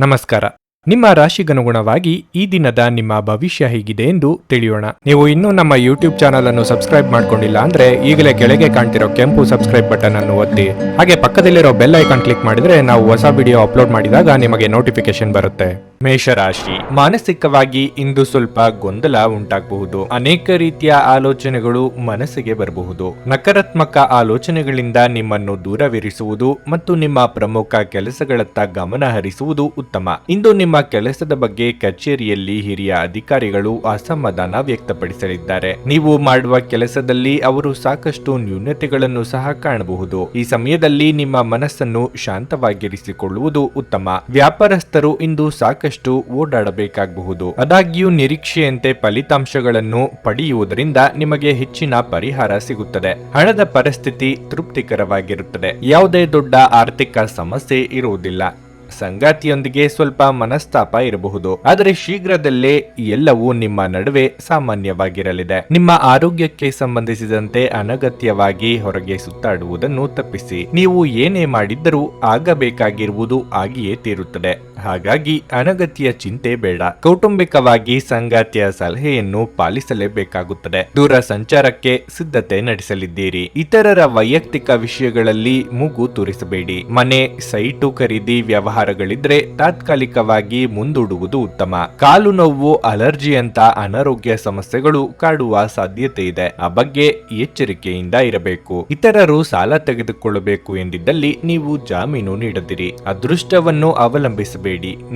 ನಮಸ್ಕಾರ. ನಿಮ್ಮ ರಾಶಿಗನುಗುಣವಾಗಿ ಈ ದಿನದ ನಿಮ್ಮ ಭವಿಷ್ಯ ಹೇಗಿದೆ ಎಂದು ತಿಳಿಯೋಣ. ನೀವು ಇನ್ನೂ ನಮ್ಮ ಯೂಟ್ಯೂಬ್ ಚಾನಲ್ ಅನ್ನು ಸಬ್ಸ್ಕ್ರೈಬ್ ಮಾಡ್ಕೊಂಡಿಲ್ಲ ಅಂದ್ರೆ ಈಗಲೇ ಕೆಳಗೆ ಕಾಣ್ತಿರೋ ಕೆಂಪು ಸಬ್ಸ್ಕ್ರೈಬ್ ಬಟನ್ ಅನ್ನು ಒತ್ತಿ, ಹಾಗೆ ಪಕ್ಕದಲ್ಲಿರೋ ಬೆಲ್ ಐಕಾನ್ ಕ್ಲಿಕ್ ಮಾಡಿದ್ರೆ ನಾವು ಹೊಸ ವಿಡಿಯೋ ಅಪ್ಲೋಡ್ ಮಾಡಿದಾಗ ನಿಮಗೆ ನೋಟಿಫಿಕೇಶನ್ ಬರುತ್ತೆ. ಮೇಷರಾಶಿ, ಮಾನಸಿಕವಾಗಿ ಇಂದು ಸ್ವಲ್ಪ ಗೊಂದಲ ಉಂಟಾಗಬಹುದು. ಅನೇಕ ರೀತಿಯ ಆಲೋಚನೆಗಳು ಮನಸ್ಸಿಗೆ ಬರಬಹುದು. ನಕಾರಾತ್ಮಕ ಆಲೋಚನೆಗಳಿಂದ ನಿಮ್ಮನ್ನು ದೂರವಿರಿಸುವುದು ಮತ್ತು ನಿಮ್ಮ ಪ್ರಮುಖ ಕೆಲಸಗಳತ್ತ ಗಮನ ಹರಿಸುವುದು ಉತ್ತಮ. ಇಂದು ನಿಮ್ಮ ಕೆಲಸದ ಬಗ್ಗೆ ಕಚೇರಿಯಲ್ಲಿ ಹಿರಿಯ ಅಧಿಕಾರಿಗಳು ಅಸಮಾಧಾನ ವ್ಯಕ್ತಪಡಿಸಲಿದ್ದಾರೆ. ನೀವು ಮಾಡುವ ಕೆಲಸದಲ್ಲಿ ಅವರು ಸಾಕಷ್ಟು ನ್ಯೂನತೆಗಳನ್ನು ಸಹ ಕಾಣಬಹುದು. ಈ ಸಮಯದಲ್ಲಿ ನಿಮ್ಮ ಮನಸ್ಸನ್ನು ಶಾಂತವಾಗಿರಿಸಿಕೊಳ್ಳುವುದು ಉತ್ತಮ. ವ್ಯಾಪಾರಸ್ಥರು ಇಂದು ಸಾಕಷ್ಟು ಓಡಾಡಬೇಕಾಗಬಹುದು. ಆದಾಗ್ಯೂ ನಿರೀಕ್ಷೆಯಂತೆ ಫಲಿತಾಂಶಗಳನ್ನು ಪಡೆಯುವುದರಿಂದ ನಿಮಗೆ ಹೆಚ್ಚಿನ ಪರಿಹಾರ ಸಿಗುತ್ತದೆ. ಹಣದ ಪರಿಸ್ಥಿತಿ ತೃಪ್ತಿಕರವಾಗಿರುತ್ತದೆ. ಯಾವುದೇ ದೊಡ್ಡ ಆರ್ಥಿಕ ಸಮಸ್ಯೆ ಇರುವುದಿಲ್ಲ. ಸಂಗಾತಿಯೊಂದಿಗೆ ಸ್ವಲ್ಪ ಮನಸ್ತಾಪ ಇರಬಹುದು, ಆದರೆ ಶೀಘ್ರದಲ್ಲೇ ಎಲ್ಲವೂ ನಿಮ್ಮ ನಡುವೆ ಸಾಮಾನ್ಯವಾಗಿರಲಿದೆ. ನಿಮ್ಮ ಆರೋಗ್ಯಕ್ಕೆ ಸಂಬಂಧಿಸಿದಂತೆ ಅನಗತ್ಯವಾಗಿ ಹೊರಗೆ ಸುತ್ತಾಡುವುದನ್ನು ತಪ್ಪಿಸಿ. ನೀವು ಏನೇ ಮಾಡಿದ್ದರೂ ಆಗಬೇಕಾಗಿರುವುದು ಆಗಿಯೇ ತೀರುತ್ತದೆ. ಹಾಗಾಗಿ ಅನಗತ್ಯ ಚಿಂತೆ ಬೇಡ. ಕೌಟುಂಬಿಕವಾಗಿ ಸಂಗಾತಿಯ ಸಲಹೆಯನ್ನು ಪಾಲಿಸಲೇಬೇಕಾಗುತ್ತದೆ. ದೂರ ಸಂಚಾರಕ್ಕೆ ಸಿದ್ಧತೆ ನಡೆಸಲಿದ್ದೀರಿ. ಇತರರ ವೈಯಕ್ತಿಕ ವಿಷಯಗಳಲ್ಲಿ ಮೂಗು ತೂರಿಸಬೇಡಿ. ಮನೆ, ಸೈಟು ಖರೀದಿ ವ್ಯವಹಾರಗಳಿದ್ರೆ ತಾತ್ಕಾಲಿಕವಾಗಿ ಮುಂದೂಡುವುದು ಉತ್ತಮ. ಕಾಲು ನೋವು, ಅಲರ್ಜಿಯಂತ ಅನಾರೋಗ್ಯ ಸಮಸ್ಯೆಗಳು ಕಾಡುವ ಸಾಧ್ಯತೆ ಇದೆ. ಆ ಬಗ್ಗೆ ಎಚ್ಚರಿಕೆಯಿಂದ ಇರಬೇಕು. ಇತರರು ಸಾಲ ತೆಗೆದುಕೊಳ್ಳಬೇಕು ಎಂದಿದ್ದಲ್ಲಿ ನೀವು ಜಾಮೀನು ನೀಡದಿರಿ. ಅದೃಷ್ಟವನ್ನು ಅವಲಂಬಿಸಬೇಡಿ.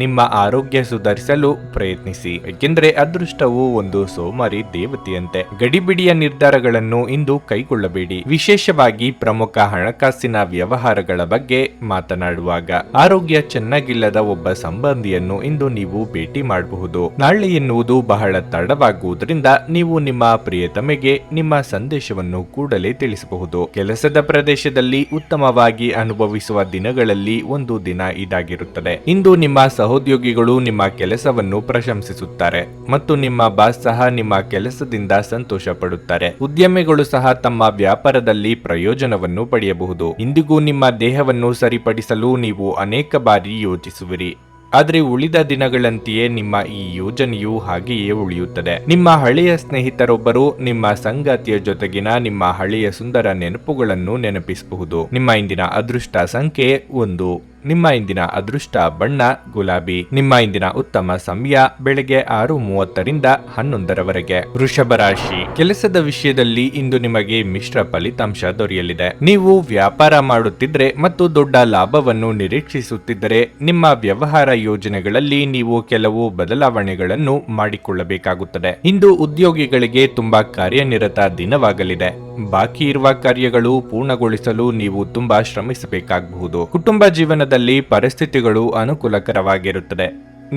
ನಿಮ್ಮ ಆರೋಗ್ಯ ಸುಧಾರಿಸಲು ಪ್ರಯತ್ನಿಸಿ, ಏಕೆಂದರೆ ಅದೃಷ್ಟವು ಒಂದು ಸೋಮಾರಿ ದೇವತೆಯಂತೆ. ಗಡಿಬಿಡಿಯ ನಿರ್ಧಾರಗಳನ್ನು ಇಂದು ಕೈಗೊಳ್ಳಬೇಡಿ. ವಿಶೇಷವಾಗಿ ಪ್ರಮುಖ ಹಣಕಾಸಿನ ವ್ಯವಹಾರಗಳ ಬಗ್ಗೆ ಮಾತನಾಡುವಾಗ ಆರೋಗ್ಯ ಚೆನ್ನಾಗಿಲ್ಲದ ಒಬ್ಬ ಸಂಬಂಧಿಯನ್ನು ಇಂದು ನೀವು ಭೇಟಿ ಮಾಡಬಹುದು. ನಾಳೆ ಎನ್ನುವುದು ಬಹಳ ತಡವಾಗುವುದರಿಂದ ನೀವು ನಿಮ್ಮ ಪ್ರಿಯತಮೆಗೆ ನಿಮ್ಮ ಸಂದೇಶವನ್ನು ಕೂಡಲೇ ತಿಳಿಸಬಹುದು. ಕೆಲಸದ ಪ್ರದೇಶದಲ್ಲಿ ಉತ್ತಮವಾಗಿ ಅನುಭವಿಸುವ ದಿನಗಳಲ್ಲಿ ಒಂದು ದಿನ ಇದಾಗಿರುತ್ತದೆ. ಇಂದು ನಿಮ್ಮ ಸಹೋದ್ಯೋಗಿಗಳು ನಿಮ್ಮ ಕೆಲಸವನ್ನು ಪ್ರಶಂಸಿಸುತ್ತಾರೆ ಮತ್ತು ನಿಮ್ಮ ಬಾಸ್ ಸಹ ನಿಮ್ಮ ಕೆಲಸದಿಂದ ಸಂತೋಷ ಪಡುತ್ತಾರೆ. ಉದ್ಯಮಿಗಳು ಸಹ ತಮ್ಮ ವ್ಯಾಪಾರದಲ್ಲಿ ಪ್ರಯೋಜನವನ್ನು ಪಡೆಯಬಹುದು. ಇಂದಿಗೂ ನಿಮ್ಮ ದೇಹವನ್ನು ಸರಿಪಡಿಸಲು ನೀವು ಅನೇಕ ಬಾರಿ ಯೋಚಿಸುವಿರಿ, ಆದರೆ ಉಳಿದ ದಿನಗಳಂತೆಯೇ ನಿಮ್ಮ ಈ ಯೋಜನೆಯು ಹಾಗೆಯೇ ಉಳಿಯುತ್ತದೆ. ನಿಮ್ಮ ಹಳೆಯ ಸ್ನೇಹಿತರೊಬ್ಬರು ನಿಮ್ಮ ಸಂಗಾತಿಯ ಜೊತೆಗಿನ ನಿಮ್ಮ ಹಳೆಯ ಸುಂದರ ನೆನಪುಗಳನ್ನು ನೆನಪಿಸಬಹುದು. ನಿಮ್ಮ ಇಂದಿನ ಅದೃಷ್ಟ ಸಂಖ್ಯೆ 1. ನಿಮ್ಮ ಇಂದಿನ ಅದೃಷ್ಟ ಬಣ್ಣ ಗುಲಾಬಿ. ನಿಮ್ಮ ಇಂದಿನ ಉತ್ತಮ ಸಮಯ ಬೆಳಗ್ಗೆ 6:30ರಿಂದ 11ರವರೆಗೆ. ವೃಷಭ ರಾಶಿ, ಕೆಲಸದ ವಿಷಯದಲ್ಲಿ ಇಂದು ನಿಮಗೆ ಮಿಶ್ರ ಫಲಿತಾಂಶ ದೊರೆಯಲಿದೆ. ನೀವು ವ್ಯಾಪಾರ ಮಾಡುತ್ತಿದ್ರೆ ಮತ್ತು ದೊಡ್ಡ ಲಾಭವನ್ನು ನಿರೀಕ್ಷಿಸುತ್ತಿದ್ದರೆ ನಿಮ್ಮ ವ್ಯವಹಾರ ಯೋಜನೆಗಳಲ್ಲಿ ನೀವು ಕೆಲವು ಬದಲಾವಣೆಗಳನ್ನು ಮಾಡಿಕೊಳ್ಳಬೇಕಾಗುತ್ತದೆ. ಇಂದು ಉದ್ಯೋಗಿಗಳಿಗೆ ತುಂಬಾ ಕಾರ್ಯನಿರತ ದಿನವಾಗಲಿದೆ. ಬಾಕಿ ಇರುವ ಕಾರ್ಯಗಳು ಪೂರ್ಣಗೊಳಿಸಲು ನೀವು ತುಂಬಾ ಶ್ರಮಿಸಬೇಕಾಗಬಹುದು. ಕುಟುಂಬ ಜೀವನದಲ್ಲಿ ಪರಿಸ್ಥಿತಿಗಳು ಅನುಕೂಲಕರವಾಗಿರುತ್ತದೆ.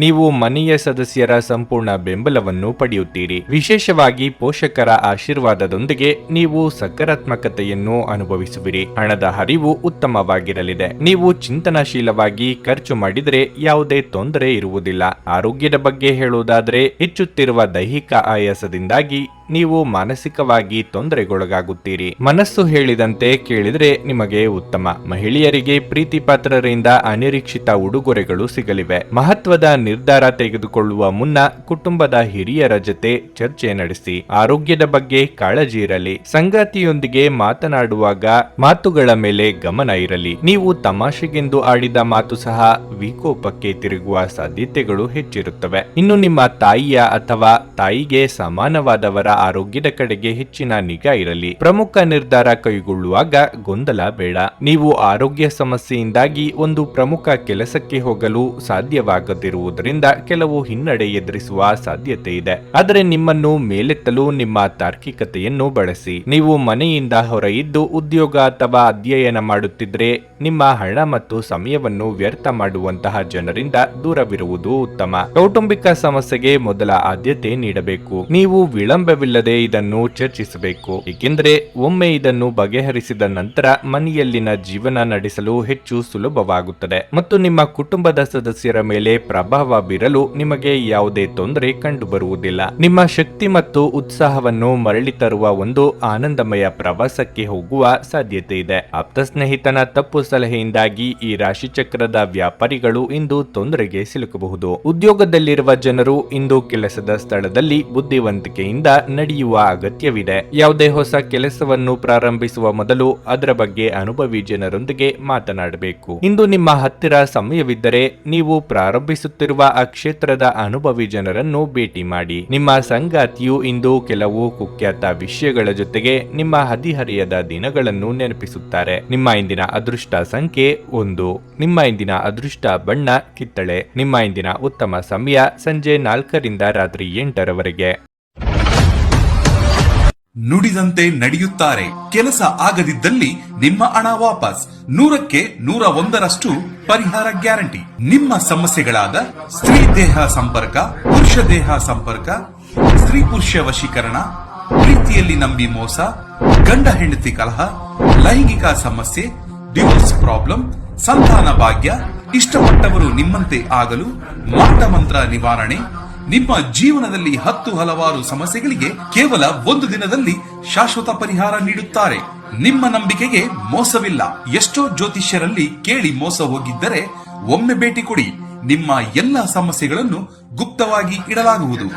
ನೀವು ಮನೆಯ ಸದಸ್ಯರ ಸಂಪೂರ್ಣ ಬೆಂಬಲವನ್ನು ಪಡೆಯುತ್ತೀರಿ. ವಿಶೇಷವಾಗಿ ಪೋಷಕರ ಆಶೀರ್ವಾದದೊಂದಿಗೆ ನೀವು ಸಕಾರಾತ್ಮಕತೆಯನ್ನು ಅನುಭವಿಸುವಿರಿ. ಹಣದ ಹರಿವು ಉತ್ತಮವಾಗಿರಲಿದೆ. ನೀವು ಚಿಂತನಶೀಲವಾಗಿ ಖರ್ಚು ಮಾಡಿದರೆ ಯಾವುದೇ ತೊಂದರೆ ಇರುವುದಿಲ್ಲ. ಆರೋಗ್ಯದ ಬಗ್ಗೆ ಹೇಳುವುದಾದರೆ ಹೆಚ್ಚುತ್ತಿರುವ ದೈಹಿಕ ಆಯಾಸದಿಂದಾಗಿ ನೀವು ಮಾನಸಿಕವಾಗಿ ತೊಂದರೆಗೊಳಗಾಗುತ್ತೀರಿ. ಮನಸ್ಸು ಹೇಳಿದಂತೆ ಕೇಳಿದರೆ ನಿಮಗೆ ಉತ್ತಮ. ಮಹಿಳೆಯರಿಗೆ ಪ್ರೀತಿ ಪಾತ್ರರಿಂದ ಅನಿರೀಕ್ಷಿತ ಉಡುಗೊರೆಗಳು ಸಿಗಲಿವೆ. ಮಹತ್ವದ ನಿರ್ಧಾರ ತೆಗೆದುಕೊಳ್ಳುವ ಮುನ್ನ ಕುಟುಂಬದ ಹಿರಿಯರ ಜೊತೆ ಚರ್ಚೆ ನಡೆಸಿ. ಆರೋಗ್ಯದ ಬಗ್ಗೆ ಕಾಳಜಿ ಇರಲಿ. ಸಂಗಾತಿಯೊಂದಿಗೆ ಮಾತನಾಡುವಾಗ ಮಾತುಗಳ ಮೇಲೆ ಗಮನ ಇರಲಿ. ನೀವು ತಮಾಷೆಗೆಂದು ಆಡಿದ ಮಾತು ಸಹ ವಿಕೋಪಕ್ಕೆ ತಿರುಗುವ ಸಾಧ್ಯತೆಗಳು ಹೆಚ್ಚಿರುತ್ತವೆ. ಇನ್ನು ನಿಮ್ಮ ತಾಯಿಯ ಅಥವಾ ತಾಯಿಗೆ ಸಮಾನವಾದವರ ಆರೋಗ್ಯದ ಕಡೆಗೆ ಹೆಚ್ಚಿನ ನಿಗಾ ಇರಲಿ. ಪ್ರಮುಖ ನಿರ್ಧಾರ ಕೈಗೊಳ್ಳುವಾಗ ಗೊಂದಲ ಬೇಡ. ನೀವು ಆರೋಗ್ಯ ಸಮಸ್ಯೆಯಿಂದಾಗಿ ಒಂದು ಪ್ರಮುಖ ಕೆಲಸಕ್ಕೆ ಹೋಗಲು ಸಾಧ್ಯವಾಗದಿರುವುದರಿಂದ ಕೆಲವು ಹಿನ್ನಡೆ ಎದುರಿಸುವ ಸಾಧ್ಯತೆ ಇದೆ. ಆದರೆ ನಿಮ್ಮನ್ನು ಮೇಲೆತ್ತಲು ನಿಮ್ಮ ತಾರ್ಕಿಕತೆಯನ್ನು ಬಳಸಿ. ನೀವು ಮನೆಯಿಂದ ಹೊರಯಿದ್ದು ಉದ್ಯೋಗ ಅಥವಾ ಅಧ್ಯಯನ ಮಾಡುತ್ತಿದ್ರೆ ನಿಮ್ಮ ಹಣ ಮತ್ತು ಸಮಯವನ್ನು ವ್ಯರ್ಥ ಮಾಡುವಂತಹ ಜನರಿಂದ ದೂರವಿರುವುದು ಉತ್ತಮ. ಕೌಟುಂಬಿಕ ಸಮಸ್ಯೆಗೆ ಮೊದಲ ಆದ್ಯತೆ ನೀಡಬೇಕು. ನೀವು ವಿಳಂಬವಿಲ್ಲದೆ ಕಾರಣವಿಲ್ಲದೆ ಇದನ್ನು ಚರ್ಚಿಸಬೇಕು, ಏಕೆಂದರೆ ಒಮ್ಮೆ ಇದನ್ನು ಬಗೆಹರಿಸಿದ ನಂತರ ಮನೆಯಲ್ಲಿನ ಜೀವನ ನಡೆಸಲು ಹೆಚ್ಚು ಸುಲಭವಾಗುತ್ತದೆ ಮತ್ತು ನಿಮ್ಮ ಕುಟುಂಬದ ಸದಸ್ಯರ ಮೇಲೆ ಪ್ರಭಾವ ಬೀರಲು ನಿಮಗೆ ಯಾವುದೇ ತೊಂದರೆ ಕಂಡುಬರುವುದಿಲ್ಲ. ನಿಮ್ಮ ಶಕ್ತಿ ಮತ್ತು ಉತ್ಸಾಹವನ್ನು ಮರಳಿ ತರುವ ಒಂದು ಆನಂದಮಯ ಪ್ರವಾಸಕ್ಕೆ ಹೋಗುವ ಸಾಧ್ಯತೆ ಇದೆ. ಆಪ್ತ ಸ್ನೇಹಿತನ ತಪ್ಪು ಸಲಹೆಯಿಂದಾಗಿ ಈ ರಾಶಿಚಕ್ರದ ವ್ಯಾಪಾರಿಗಳು ಇಂದು ತೊಂದರೆಗೆ ಸಿಲುಕಬಹುದು. ಉದ್ಯೋಗದಲ್ಲಿರುವ ಜನರು ಇಂದು ಕೆಲಸದ ಸ್ಥಳದಲ್ಲಿ ಬುದ್ಧಿವಂತಿಕೆಯಿಂದ ನಡೆಯುವ ಅಗತ್ಯವಿದೆ. ಯಾವುದೇ ಹೊಸ ಕೆಲಸವನ್ನು ಪ್ರಾರಂಭಿಸುವ ಮೊದಲು ಅದರ ಬಗ್ಗೆ ಅನುಭವಿ ಜನರೊಂದಿಗೆ ಮಾತನಾಡಬೇಕು. ಇಂದು ನಿಮ್ಮ ಹತ್ತಿರ ಸಮಯವಿದ್ದರೆ ನೀವು ಪ್ರಾರಂಭಿಸುತ್ತಿರುವ ಆ ಕ್ಷೇತ್ರದ ಅನುಭವಿ ಜನರನ್ನು ಭೇಟಿ ಮಾಡಿ. ನಿಮ್ಮ ಸಂಗಾತಿಯು ಇಂದು ಕೆಲವು ಕುಖ್ಯಾತ ವಿಷಯಗಳ ಜೊತೆಗೆ ನಿಮ್ಮ ಹದಿಹರೆಯದ ದಿನಗಳನ್ನು ನೆನಪಿಸುತ್ತಾರೆ. ನಿಮ್ಮ ಇಂದಿನ ಅದೃಷ್ಟ ಸಂಖ್ಯೆ 1. ನಿಮ್ಮ ಇಂದಿನ ಅದೃಷ್ಟ ಬಣ್ಣ ಕಿತ್ತಳೆ. ನಿಮ್ಮ ಇಂದಿನ ಉತ್ತಮ ಸಮಯ ಸಂಜೆ 4ರಿಂದ ರಾತ್ರಿ 8ರವರೆಗೆ. ನುಡಿದಂತೆ ನಡೆಯುತ್ತಾರೆ. ಕೆಲಸ ಆಗದಿದ್ದಲ್ಲಿ ನಿಮ್ಮ ಹಣ ವಾಪಸ್. 100ಕ್ಕೆ 101ರಷ್ಟು ಪರಿಹಾರ ಗ್ಯಾರಂಟಿ. ನಿಮ್ಮ ಸಮಸ್ಯೆಗಳಾದ ಸ್ತ್ರೀ ದೇಹ ಸಂಪರ್ಕ, ಪುರುಷ ದೇಹ ಸಂಪರ್ಕ, ಸ್ತ್ರೀ ಪುರುಷ ವಶೀಕರಣ, ಪ್ರೀತಿಯಲ್ಲಿ ನಂಬಿ ಮೋಸ, ಗಂಡ ಹೆಂಡತಿ ಕಲಹ, ಲೈಂಗಿಕ ಸಮಸ್ಯೆ, ಡಿವೋರ್ಸ್ ಪ್ರಾಬ್ಲಮ್, ಸಂತಾನ ಭಾಗ್ಯ, ಇಷ್ಟಪಟ್ಟವರು ನಿಮ್ಮಂತೆ ಆಗಲು ಮಾಟ ಮಂತ್ರ ನಿವಾರಣೆ, ನಿಮ್ಮ ಜೀವನದಲ್ಲಿ ಹಲವಾರು ಸಮಸ್ಯೆಗಳಿಗೆ ಕೇವಲ 1 ದಿನದಲ್ಲಿ ಶಾಶ್ವತ ಪರಿಹಾರ ನೀಡುತ್ತಾರೆ. ನಿಮ್ಮ ನಂಬಿಕೆಗೆ ಮೋಸವಿಲ್ಲ. ಎಷ್ಟೋ ಜ್ಯೋತಿಷ್ಯರಲ್ಲಿ ಕೇಳಿ ಮೋಸ ಹೋಗಿದ್ದರೆ ಒಮ್ಮೆ ಭೇಟಿ ಕೊಡಿ. ನಿಮ್ಮ ಎಲ್ಲಾ ಸಮಸ್ಯೆಗಳನ್ನು ಗುಪ್ತವಾಗಿ ಇಡಲಾಗುವುದು.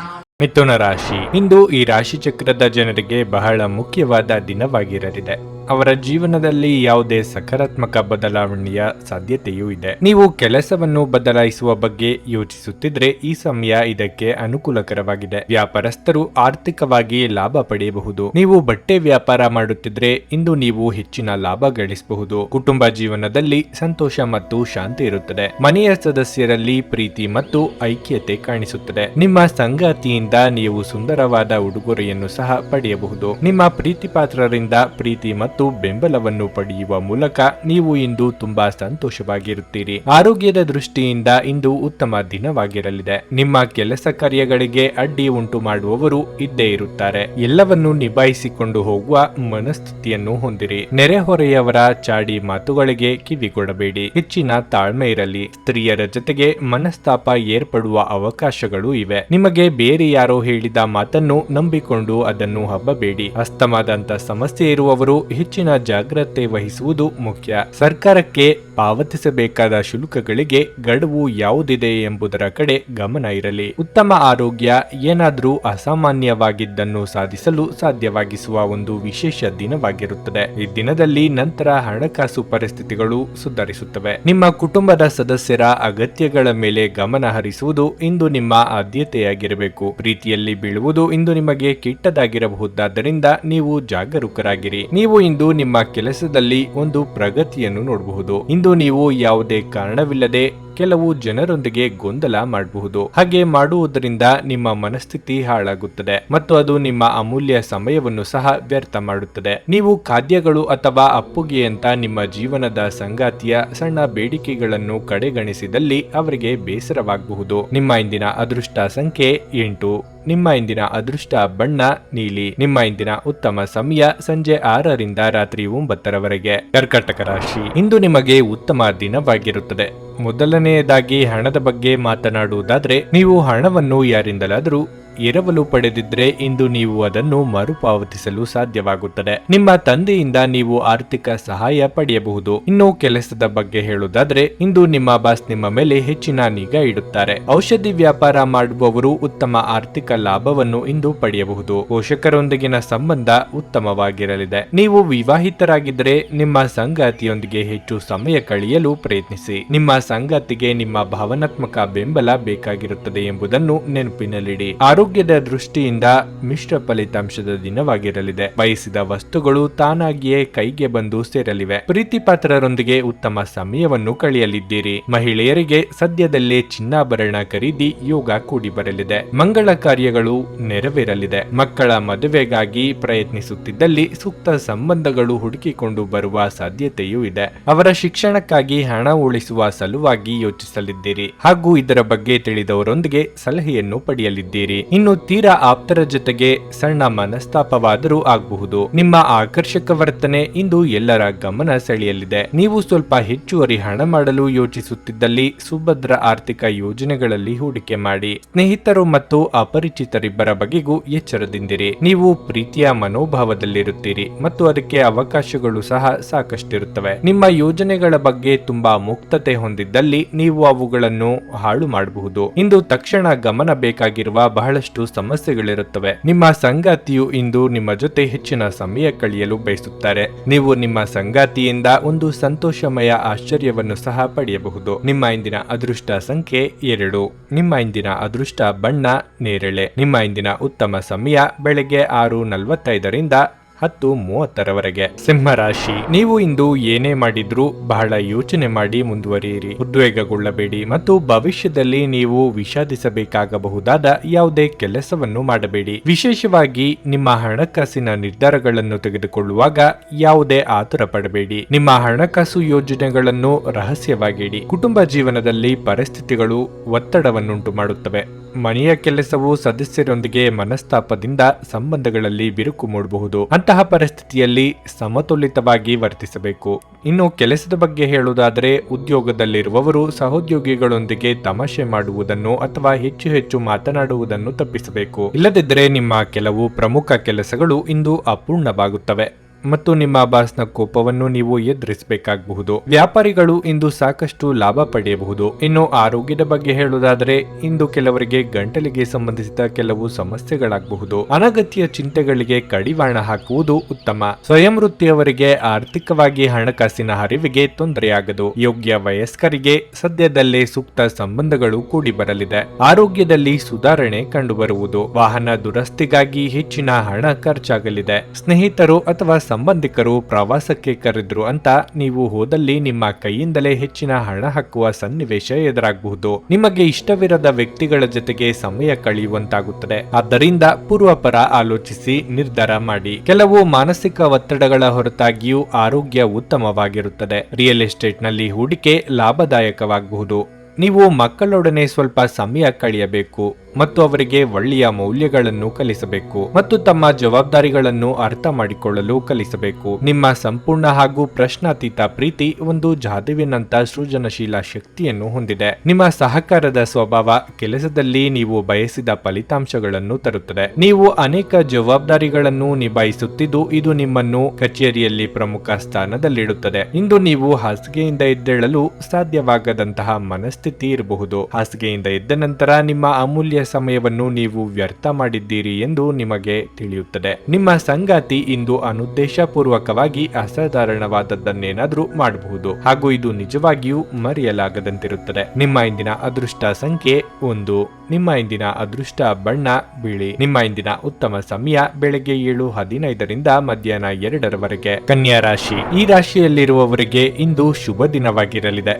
ಮಿಥುನ ರಾಶಿ. ಇಂದು ಈ ರಾಶಿ ಚಕ್ರದ ಜನರಿಗೆ ಬಹಳ ಮುಖ್ಯವಾದ ದಿನವಾಗಿರಲಿದೆ. ಅವರ ಜೀವನದಲ್ಲಿ ಯಾವುದೇ ಸಕಾರಾತ್ಮಕ ಬದಲಾವಣೆಯ ಸಾಧ್ಯತೆಯೂ ಇದೆ. ನೀವು ಕೆಲಸವನ್ನು ಬದಲಾಯಿಸುವ ಬಗ್ಗೆ ಯೋಚಿಸುತ್ತಿದ್ರೆ ಈ ಸಮಯ ಇದಕ್ಕೆ ಅನುಕೂಲಕರವಾಗಿದೆ. ವ್ಯಾಪಾರಸ್ಥರು ಆರ್ಥಿಕವಾಗಿ ಲಾಭ ಪಡೆಯಬಹುದು. ನೀವು ಬಟ್ಟೆ ವ್ಯಾಪಾರ ಮಾಡುತ್ತಿದ್ರೆ ಇಂದು ನೀವು ಹೆಚ್ಚಿನ ಲಾಭ ಗಳಿಸಬಹುದು. ಕುಟುಂಬ ಜೀವನದಲ್ಲಿ ಸಂತೋಷ ಮತ್ತು ಶಾಂತಿ ಇರುತ್ತದೆ. ಮನೆಯ ಸದಸ್ಯರಲ್ಲಿ ಪ್ರೀತಿ ಮತ್ತು ಐಕ್ಯತೆ ಕಾಣಿಸುತ್ತದೆ. ನಿಮ್ಮ ಸಂಗಾತಿಯಿಂದ ನೀವು ಸುಂದರವಾದ ಉಡುಗೊರೆಯನ್ನು ಸಹ ಪಡೆಯಬಹುದು. ನಿಮ್ಮ ಪ್ರೀತಿಪಾತ್ರರಿಂದ ಪ್ರೀತಿ ಮತ್ತು ಬೆಂಬಲವನ್ನು ಪಡೆಯುವ ಮೂಲಕ ನೀವು ಇಂದು ತುಂಬಾ ಸಂತೋಷವಾಗಿರುತ್ತೀರಿ. ಆರೋಗ್ಯದ ದೃಷ್ಟಿಯಿಂದ ಇಂದು ಉತ್ತಮ ದಿನವಾಗಿರಲಿದೆ. ನಿಮ್ಮ ಕೆಲಸ ಕಾರ್ಯಗಳಿಗೆ ಅಡ್ಡಿ ಉಂಟು ಮಾಡುವವರು ಇದ್ದೇ ಇರುತ್ತಾರೆ. ಎಲ್ಲವನ್ನೂ ನಿಭಾಯಿಸಿಕೊಂಡು ಹೋಗುವ ಮನಸ್ಥಿತಿಯನ್ನು ಹೊಂದಿರಿ. ನೆರೆಹೊರೆಯವರ ಚಾಡಿ ಮಾತುಗಳಿಗೆ ಕಿವಿಗೊಡಬೇಡಿ. ಹೆಚ್ಚಿನ ತಾಳ್ಮೆ ಇರಲಿ. ಸ್ತ್ರೀಯರ ಜೊತೆಗೆ ಮನಸ್ತಾಪ ಏರ್ಪಡುವ ಅವಕಾಶಗಳು ಇವೆ. ನಿಮಗೆ ಬೇರೆ ಯಾರೋ ಹೇಳಿದ ಮಾತನ್ನು ನಂಬಿಕೊಂಡು ಅದನ್ನು ಹಬ್ಬಬೇಡಿ. ಅಸ್ತಮಾದಂತ ಸಮಸ್ಯೆ ಇರುವವರು ಹೆಚ್ಚಿನ ಜಾಗ್ರತೆ ವಹಿಸುವುದು ಮುಖ್ಯ. ಸರ್ಕಾರಕ್ಕೆ ಪಾವತಿಸಬೇಕಾದ ಶುಲ್ಕಗಳಿಗೆ ಗಡುವು ಯಾವುದಿದೆ ಎಂಬುದರ ಕಡೆ ಗಮನ ಇರಲಿ. ಉತ್ತಮ ಆರೋಗ್ಯ ಏನಾದರೂ ಅಸಾಮಾನ್ಯವಾಗಿದ್ದನ್ನು ಸಾಧಿಸಲು ಸಾಧ್ಯವಾಗಿಸುವ ಒಂದು ವಿಶೇಷ ದಿನವಾಗಿರುತ್ತದೆ. ಈ ದಿನದಲ್ಲಿ ನಂತರ ಹಣಕಾಸು ಪರಿಸ್ಥಿತಿಗಳು ಸುಧಾರಿಸುತ್ತವೆ. ನಿಮ್ಮ ಕುಟುಂಬದ ಸದಸ್ಯರ ಅಗತ್ಯಗಳ ಮೇಲೆ ಗಮನ ಹರಿಸುವುದು ಇಂದು ನಿಮ್ಮ ಆದ್ಯತೆಯಾಗಿರಬೇಕು. ಪ್ರೀತಿಯಲ್ಲಿ ಬೀಳುವುದು ಇಂದು ನಿಮಗೆ ಕೆಟ್ಟದಾಗಿರಬಹುದಾದ್ದರಿಂದ ನೀವು ಜಾಗರೂಕರಾಗಿರಿ. ನೀವು ಇಂದು ನಿಮ್ಮ ಕೆಲಸದಲ್ಲಿ ಒಂದು ಪ್ರಗತಿಯನ್ನು ನೋಡಬಹುದು. ಇಂದು ನೀವು ಯಾವುದೇ ಕಾರಣವಿಲ್ಲದೆ ಕೆಲವು ಜನರೊಂದಿಗೆ ಗೊಂದಲ ಮಾಡಬಹುದು. ಹಾಗೆ ಮಾಡುವುದರಿಂದ ನಿಮ್ಮ ಮನಸ್ಥಿತಿ ಹಾಳಾಗುತ್ತದೆ ಮತ್ತು ಅದು ನಿಮ್ಮ ಅಮೂಲ್ಯ ಸಮಯವನ್ನು ಸಹ ವ್ಯರ್ಥ ಮಾಡುತ್ತದೆ. ನೀವು ಖಾದ್ಯಗಳು ಅಥವಾ ಅಪ್ಪುಗೆಯಂತ ನಿಮ್ಮ ಜೀವನದ ಸಂಗಾತಿಯ ಸಣ್ಣ ಬೇಡಿಕೆಗಳನ್ನು ಕಡೆಗಣಿಸಿದಲ್ಲಿ ಅವರಿಗೆ ಬೇಸರವಾಗಬಹುದು. ನಿಮ್ಮ ಇಂದಿನ ಅದೃಷ್ಟ ಸಂಖ್ಯೆ 8. ನಿಮ್ಮ ಇಂದಿನ ಅದೃಷ್ಟ ಬಣ್ಣ ನೀಲಿ. ನಿಮ್ಮ ಇಂದಿನ ಉತ್ತಮ ಸಮಯ ಸಂಜೆ 6ರಿಂದ ರಾತ್ರಿ 9ರವರೆಗೆ. ಕರ್ಕಾಟಕ ರಾಶಿ. ಇಂದು ನಿಮಗೆ ಉತ್ತಮ ದಿನವಾಗಿರುತ್ತದೆ. ಮೊದಲನೆಯದಾಗಿ ಹಣದ ಬಗ್ಗೆ ಮಾತನಾಡುವುದಾದ್ರೆ, ನೀವು ಹಣವನ್ನು ಯಾರಿಂದಲಾದರೂ ಎರವಲು ಪಡೆದಿದ್ರೆ ಇಂದು ನೀವು ಅದನ್ನು ಮರುಪಾವತಿಸಲು ಸಾಧ್ಯವಾಗುತ್ತದೆ. ನಿಮ್ಮ ತಂದೆಯಿಂದ ನೀವು ಆರ್ಥಿಕ ಸಹಾಯ ಪಡೆಯಬಹುದು. ಇನ್ನು ಕೆಲಸದ ಬಗ್ಗೆ ಹೇಳುವುದಾದ್ರೆ, ಇಂದು ನಿಮ್ಮ ಬಾಸ್ ನಿಮ್ಮ ಮೇಲೆ ಹೆಚ್ಚಿನ ನಿಗಾ ಇಡುತ್ತಾರೆ. ಔಷಧಿ ವ್ಯಾಪಾರ ಮಾಡುವವರು ಉತ್ತಮ ಆರ್ಥಿಕ ಲಾಭವನ್ನು ಇಂದು ಪಡೆಯಬಹುದು. ಪೋಷಕರೊಂದಿಗಿನ ಸಂಬಂಧ ಉತ್ತಮವಾಗಿರಲಿದೆ. ನೀವು ವಿವಾಹಿತರಾಗಿದ್ದರೆ ನಿಮ್ಮ ಸಂಗಾತಿಯೊಂದಿಗೆ ಹೆಚ್ಚು ಸಮಯ ಕಳೆಯಲು ಪ್ರಯತ್ನಿಸಿ. ನಿಮ್ಮ ಸಂಗಾತಿಗೆ ನಿಮ್ಮ ಭಾವನಾತ್ಮಕ ಬೆಂಬಲ ಬೇಕಾಗಿರುತ್ತದೆ ಎಂಬುದನ್ನು ನೆನಪಿನಲ್ಲಿಡಿ. ಆರೋಗ್ಯದ ದೃಷ್ಟಿಯಿಂದ ಮಿಶ್ರ ಫಲಿತಾಂಶದ ದಿನವಾಗಿರಲಿದೆ. ಬಯಸಿದ ವಸ್ತುಗಳು ತಾನಾಗಿಯೇ ಕೈಗೆ ಬಂದು ಸೇರಲಿವೆ. ಪ್ರೀತಿಪಾತ್ರರೊಂದಿಗೆ ಉತ್ತಮ ಸಮಯವನ್ನು ಕಳೆಯಲಿದ್ದೀರಿ. ಮಹಿಳೆಯರಿಗೆ ಸದ್ಯದಲ್ಲೇ ಚಿನ್ನಾಭರಣ ಖರೀದಿ ಯೋಗ ಕೂಡಿ ಬರಲಿದೆ. ಮಂಗಳ ಕಾರ್ಯಗಳು ನೆರವೇರಲಿದೆ. ಮಕ್ಕಳ ಮದುವೆಗಾಗಿ ಪ್ರಯತ್ನಿಸುತ್ತಿದ್ದಲ್ಲಿ ಸೂಕ್ತ ಸಂಬಂಧಗಳು ಹುಡುಕಿಕೊಂಡು ಬರುವ ಸಾಧ್ಯತೆಯೂ ಇದೆ. ಅವರ ಶಿಕ್ಷಣಕ್ಕಾಗಿ ಹಣ ಉಳಿಸುವ ಸಲುವಾಗಿ ಯೋಚಿಸಲಿದ್ದೀರಿ ಹಾಗೂ ಇದರ ಬಗ್ಗೆ ತಿಳಿದವರೊಂದಿಗೆ ಸಲಹೆಯನ್ನು ಪಡೆಯಲಿದ್ದೀರಿ. ಇನ್ನು ತೀರಾ ಆಪ್ತರ ಜೊತೆಗೆ ಸಣ್ಣ ಮನಸ್ತಾಪವಾದರೂ ಆಗಬಹುದು. ನಿಮ್ಮ ಆಕರ್ಷಕ ವರ್ತನೆ ಇಂದು ಎಲ್ಲರ ಗಮನ ಸೆಳೆಯಲಿದೆ. ನೀವು ಸ್ವಲ್ಪ ಹೆಚ್ಚುವರಿ ಹಣ ಮಾಡಲು ಯೋಚಿಸುತ್ತಿದ್ದಲ್ಲಿ ಸುಭದ್ರ ಆರ್ಥಿಕ ಯೋಜನೆಗಳಲ್ಲಿ ಹೂಡಿಕೆ ಮಾಡಿ. ಸ್ನೇಹಿತರು ಮತ್ತು ಅಪರಿಚಿತರಿಬ್ಬರ ಬಗೆಗೂ ಎಚ್ಚರದಿಂದಿರಿ. ನೀವು ಪ್ರೀತಿಯ ಮನೋಭಾವದಲ್ಲಿರುತ್ತೀರಿ ಮತ್ತು ಅದಕ್ಕೆ ಅವಕಾಶಗಳು ಸಹ ಸಾಕಷ್ಟಿರುತ್ತವೆ. ನಿಮ್ಮ ಯೋಜನೆಗಳ ಬಗ್ಗೆ ತುಂಬಾ ಮುಕ್ತತೆ ಹೊಂದಿದ್ದಲ್ಲಿ ನೀವು ಅವುಗಳನ್ನು ಹಾಳು ಮಾಡಬಹುದು. ಇಂದು ತಕ್ಷಣ ಗಮನ ಬೇಕಾಗಿರುವ ಬಹಳಷ್ಟು ಸಮಸ್ಯೆಗಳಿರುತ್ತವೆ. ನಿಮ್ಮ ಸಂಗಾತಿಯು ಇಂದು ನಿಮ್ಮ ಜೊತೆ ಹೆಚ್ಚಿನ ಸಮಯ ಕಳೆಯಲು ಬಯಸುತ್ತಾರೆ. ನೀವು ನಿಮ್ಮ ಸಂಗಾತಿಯಿಂದ ಒಂದು ಸಂತೋಷಮಯ ಆಶ್ಚರ್ಯವನ್ನು ಸಹ ಪಡೆಯಬಹುದು. ನಿಮ್ಮ ಇಂದಿನ ಅದೃಷ್ಟ ಸಂಖ್ಯೆ 2. ನಿಮ್ಮ ಇಂದಿನ ಅದೃಷ್ಟ ಬಣ್ಣ ನೇರಳೆ. ನಿಮ್ಮ ಇಂದಿನ ಉತ್ತಮ ಸಮಯ ಬೆಳಗ್ಗೆ 6:45ರಿಂದ 10:30ರವರೆಗೆ. ಸಿಂಹ ರಾಶಿ, ನೀವು ಇಂದು ಏನೇ ಮಾಡಿದ್ರೂ ಬಹಳ ಯೋಚನೆ ಮಾಡಿ ಮುಂದುವರಿಯಿರಿ. ಉದ್ವೇಗಗೊಳ್ಳಬೇಡಿ ಮತ್ತು ಭವಿಷ್ಯದಲ್ಲಿ ನೀವು ವಿಷಾದಿಸಬೇಕಾಗಬಹುದಾದ ಯಾವುದೇ ಕೆಲಸವನ್ನು ಮಾಡಬೇಡಿ. ವಿಶೇಷವಾಗಿ ನಿಮ್ಮ ಹಣಕಾಸಿನ ನಿರ್ಧಾರಗಳನ್ನು ತೆಗೆದುಕೊಳ್ಳುವಾಗ ಯಾವುದೇ ಆತುರ ಪಡಬೇಡಿ. ನಿಮ್ಮ ಹಣಕಾಸು ಯೋಜನೆಗಳನ್ನು ರಹಸ್ಯವಾಗಿಡಿ. ಕುಟುಂಬ ಜೀವನದಲ್ಲಿ ಪರಿಸ್ಥಿತಿಗಳು ಒತ್ತಡವನ್ನುಂಟು ಮಾಡುತ್ತವೆ. ಮನೆಯ ಕೆಲಸವು ಸದಸ್ಯರೊಂದಿಗೆ ಮನಸ್ತಾಪದಿಂದ ಸಂಬಂಧಗಳಲ್ಲಿ ಬಿರುಕು ಮೂಡಬಹುದು. ಅಂತಹ ಪರಿಸ್ಥಿತಿಯಲ್ಲಿ ಸಮತೋಲಿತವಾಗಿ ವರ್ತಿಸಬೇಕು. ಇನ್ನು ಕೆಲಸದ ಬಗ್ಗೆ ಹೇಳುವುದಾದರೆ, ಉದ್ಯೋಗದಲ್ಲಿರುವವರು ಸಹೋದ್ಯೋಗಿಗಳೊಂದಿಗೆ ತಮಾಷೆ ಮಾಡುವುದನ್ನು ಅಥವಾ ಹೆಚ್ಚು ಮಾತನಾಡುವುದನ್ನು ತಪ್ಪಿಸಬೇಕು. ಇಲ್ಲದಿದ್ದರೆ ನಿಮ್ಮ ಕೆಲವು ಪ್ರಮುಖ ಕೆಲಸಗಳು ಇಂದು ಅಪೂರ್ಣವಾಗುತ್ತವೆ ಮತ್ತು ನಿಮ್ಮ ಬಾಸ್ನ ಕೋಪವನ್ನು ನೀವು ಎದುರಿಸಬೇಕಾಗಬಹುದು. ವ್ಯಾಪಾರಿಗಳು ಇಂದು ಸಾಕಷ್ಟು ಲಾಭ ಪಡೆಯಬಹುದು. ಇನ್ನು ಆರೋಗ್ಯದ ಬಗ್ಗೆ ಹೇಳುವುದಾದರೆ, ಇಂದು ಕೆಲವರಿಗೆ ಗಂಟಲಿಗೆ ಸಂಬಂಧಿಸಿದ ಕೆಲವು ಸಮಸ್ಯೆಗಳಾಗಬಹುದು. ಅನಗತ್ಯ ಚಿಂತೆಗಳಿಗೆ ಕಡಿವಾಣ ಹಾಕುವುದು ಉತ್ತಮ. ಸ್ವಯಂ ವೃತ್ತಿಯವರಿಗೆ ಆರ್ಥಿಕವಾಗಿ ಹಣಕಾಸಿನ ಹರಿವಿಗೆ ತೊಂದರೆಯಾಗದು. ಯೋಗ್ಯ ವಯಸ್ಕರಿಗೆ ಸದ್ಯದಲ್ಲೇ ಸೂಕ್ತ ಸಂಬಂಧಗಳು ಕೂಡಿ ಬರಲಿದೆ. ಆರೋಗ್ಯದಲ್ಲಿ ಸುಧಾರಣೆ ಕಂಡುಬರುವುದು. ವಾಹನ ದುರಸ್ತಿಗಾಗಿ ಹೆಚ್ಚಿನ ಹಣ ಖರ್ಚಾಗಲಿದೆ. ಸ್ನೇಹಿತರು ಅಥವಾ ಸಂಬಂಧಿಕರು ಪ್ರವಾಸಕ್ಕೆ ಕರೆದ್ರು ಅಂತ ನೀವು ಹೋದಲ್ಲಿ ನಿಮ್ಮ ಕೈಯಿಂದಲೇ ಹೆಚ್ಚಿನ ಹಣ ಹಾಕುವ ಸನ್ನಿವೇಶ ಎದುರಾಗಬಹುದು. ನಿಮಗೆ ಇಷ್ಟವಿರದ ವ್ಯಕ್ತಿಗಳ ಜೊತೆಗೆ ಸಮಯ ಕಳೆಯುವಂತಾಗುತ್ತದೆ. ಆದ್ದರಿಂದ ಪೂರ್ವಪರ ಆಲೋಚಿಸಿ ನಿರ್ಧಾರ ಮಾಡಿ. ಕೆಲವು ಮಾನಸಿಕ ಒತ್ತಡಗಳ ಹೊರತಾಗಿಯೂ ಆರೋಗ್ಯ ಉತ್ತಮವಾಗಿರುತ್ತದೆ. ರಿಯಲ್ ಎಸ್ಟೇಟ್ ನಲ್ಲಿ ಹೂಡಿಕೆ ಲಾಭದಾಯಕವಾಗಬಹುದು. ನೀವು ಮಕ್ಕಳೊಡನೆ ಸ್ವಲ್ಪ ಸಮಯ ಕಳೆಯಬೇಕು ಮತ್ತು ಅವರಿಗೆ ಒಳ್ಳೆಯ ಮೌಲ್ಯಗಳನ್ನು ಕಲಿಸಬೇಕು ಮತ್ತು ತಮ್ಮ ಜವಾಬ್ದಾರಿಗಳನ್ನು ಅರ್ಥ ಮಾಡಿಕೊಳ್ಳಲು ಕಲಿಸಬೇಕು. ನಿಮ್ಮ ಸಂಪೂರ್ಣ ಹಾಗೂ ಪ್ರಶ್ನಾತೀತ ಪ್ರೀತಿ ಒಂದು ಜಾದುವಿನಂತ ಸೃಜನಶೀಲ ಶಕ್ತಿಯನ್ನು ಹೊಂದಿದೆ. ನಿಮ್ಮ ಸಹಕಾರದ ಸ್ವಭಾವ ಕೆಲಸದಲ್ಲಿ ನೀವು ಬಯಸಿದ ಫಲಿತಾಂಶಗಳನ್ನು ತರುತ್ತದೆ. ನೀವು ಅನೇಕ ಜವಾಬ್ದಾರಿಗಳನ್ನು ನಿಭಾಯಿಸುತ್ತಿದ್ದು ಇದು ನಿಮ್ಮನ್ನು ಕಚೇರಿಯಲ್ಲಿ ಪ್ರಮುಖ ಸ್ಥಾನದಲ್ಲಿಡುತ್ತದೆ. ಇಂದು ನೀವು ಹಾಸಿಗೆಯಿಂದ ಎದ್ದೇಳಲು ಸಾಧ್ಯವಾಗದಂತಹ ಮನಸ್ಥಿತಿ ಇರಬಹುದು. ಹಾಸಿಗೆಯಿಂದ ಎದ್ದ ನಂತರ ನಿಮ್ಮ ಅಮೂಲ್ಯ ಸಮಯವನ್ನು ನೀವು ವ್ಯರ್ಥ ಮಾಡಿದ್ದೀರಿ ಎಂದು ನಿಮಗೆ ತಿಳಿಯುತ್ತದೆ. ನಿಮ್ಮ ಸಂಗಾತಿ ಇಂದು ಅನುದ್ದೇಶಪೂರ್ವಕವಾಗಿ ಅಸಾಧಾರಣವಾದದ್ದನ್ನೇನಾದ್ರೂ ಮಾಡಬಹುದು ಹಾಗೂ ಇದು ನಿಜವಾಗಿಯೂ ಮರೆಯಲಾಗದಂತಿರುತ್ತದೆ. ನಿಮ್ಮ ಇಂದಿನ ಅದೃಷ್ಟ ಸಂಖ್ಯೆ 1. ನಿಮ್ಮ ಇಂದಿನ ಅದೃಷ್ಟ ಬಣ್ಣ ಬಿಳಿ. ನಿಮ್ಮ ಇಂದಿನ ಉತ್ತಮ ಸಮಯ ಬೆಳಗ್ಗೆ 7:15ರಿಂದ ಮಧ್ಯಾಹ್ನ 2ರವರೆಗೆ. ಕನ್ಯಾ ರಾಶಿ, ಈ ರಾಶಿಯಲ್ಲಿರುವವರಿಗೆ ಇಂದು ಶುಭ ದಿನವಾಗಿರಲಿದೆ.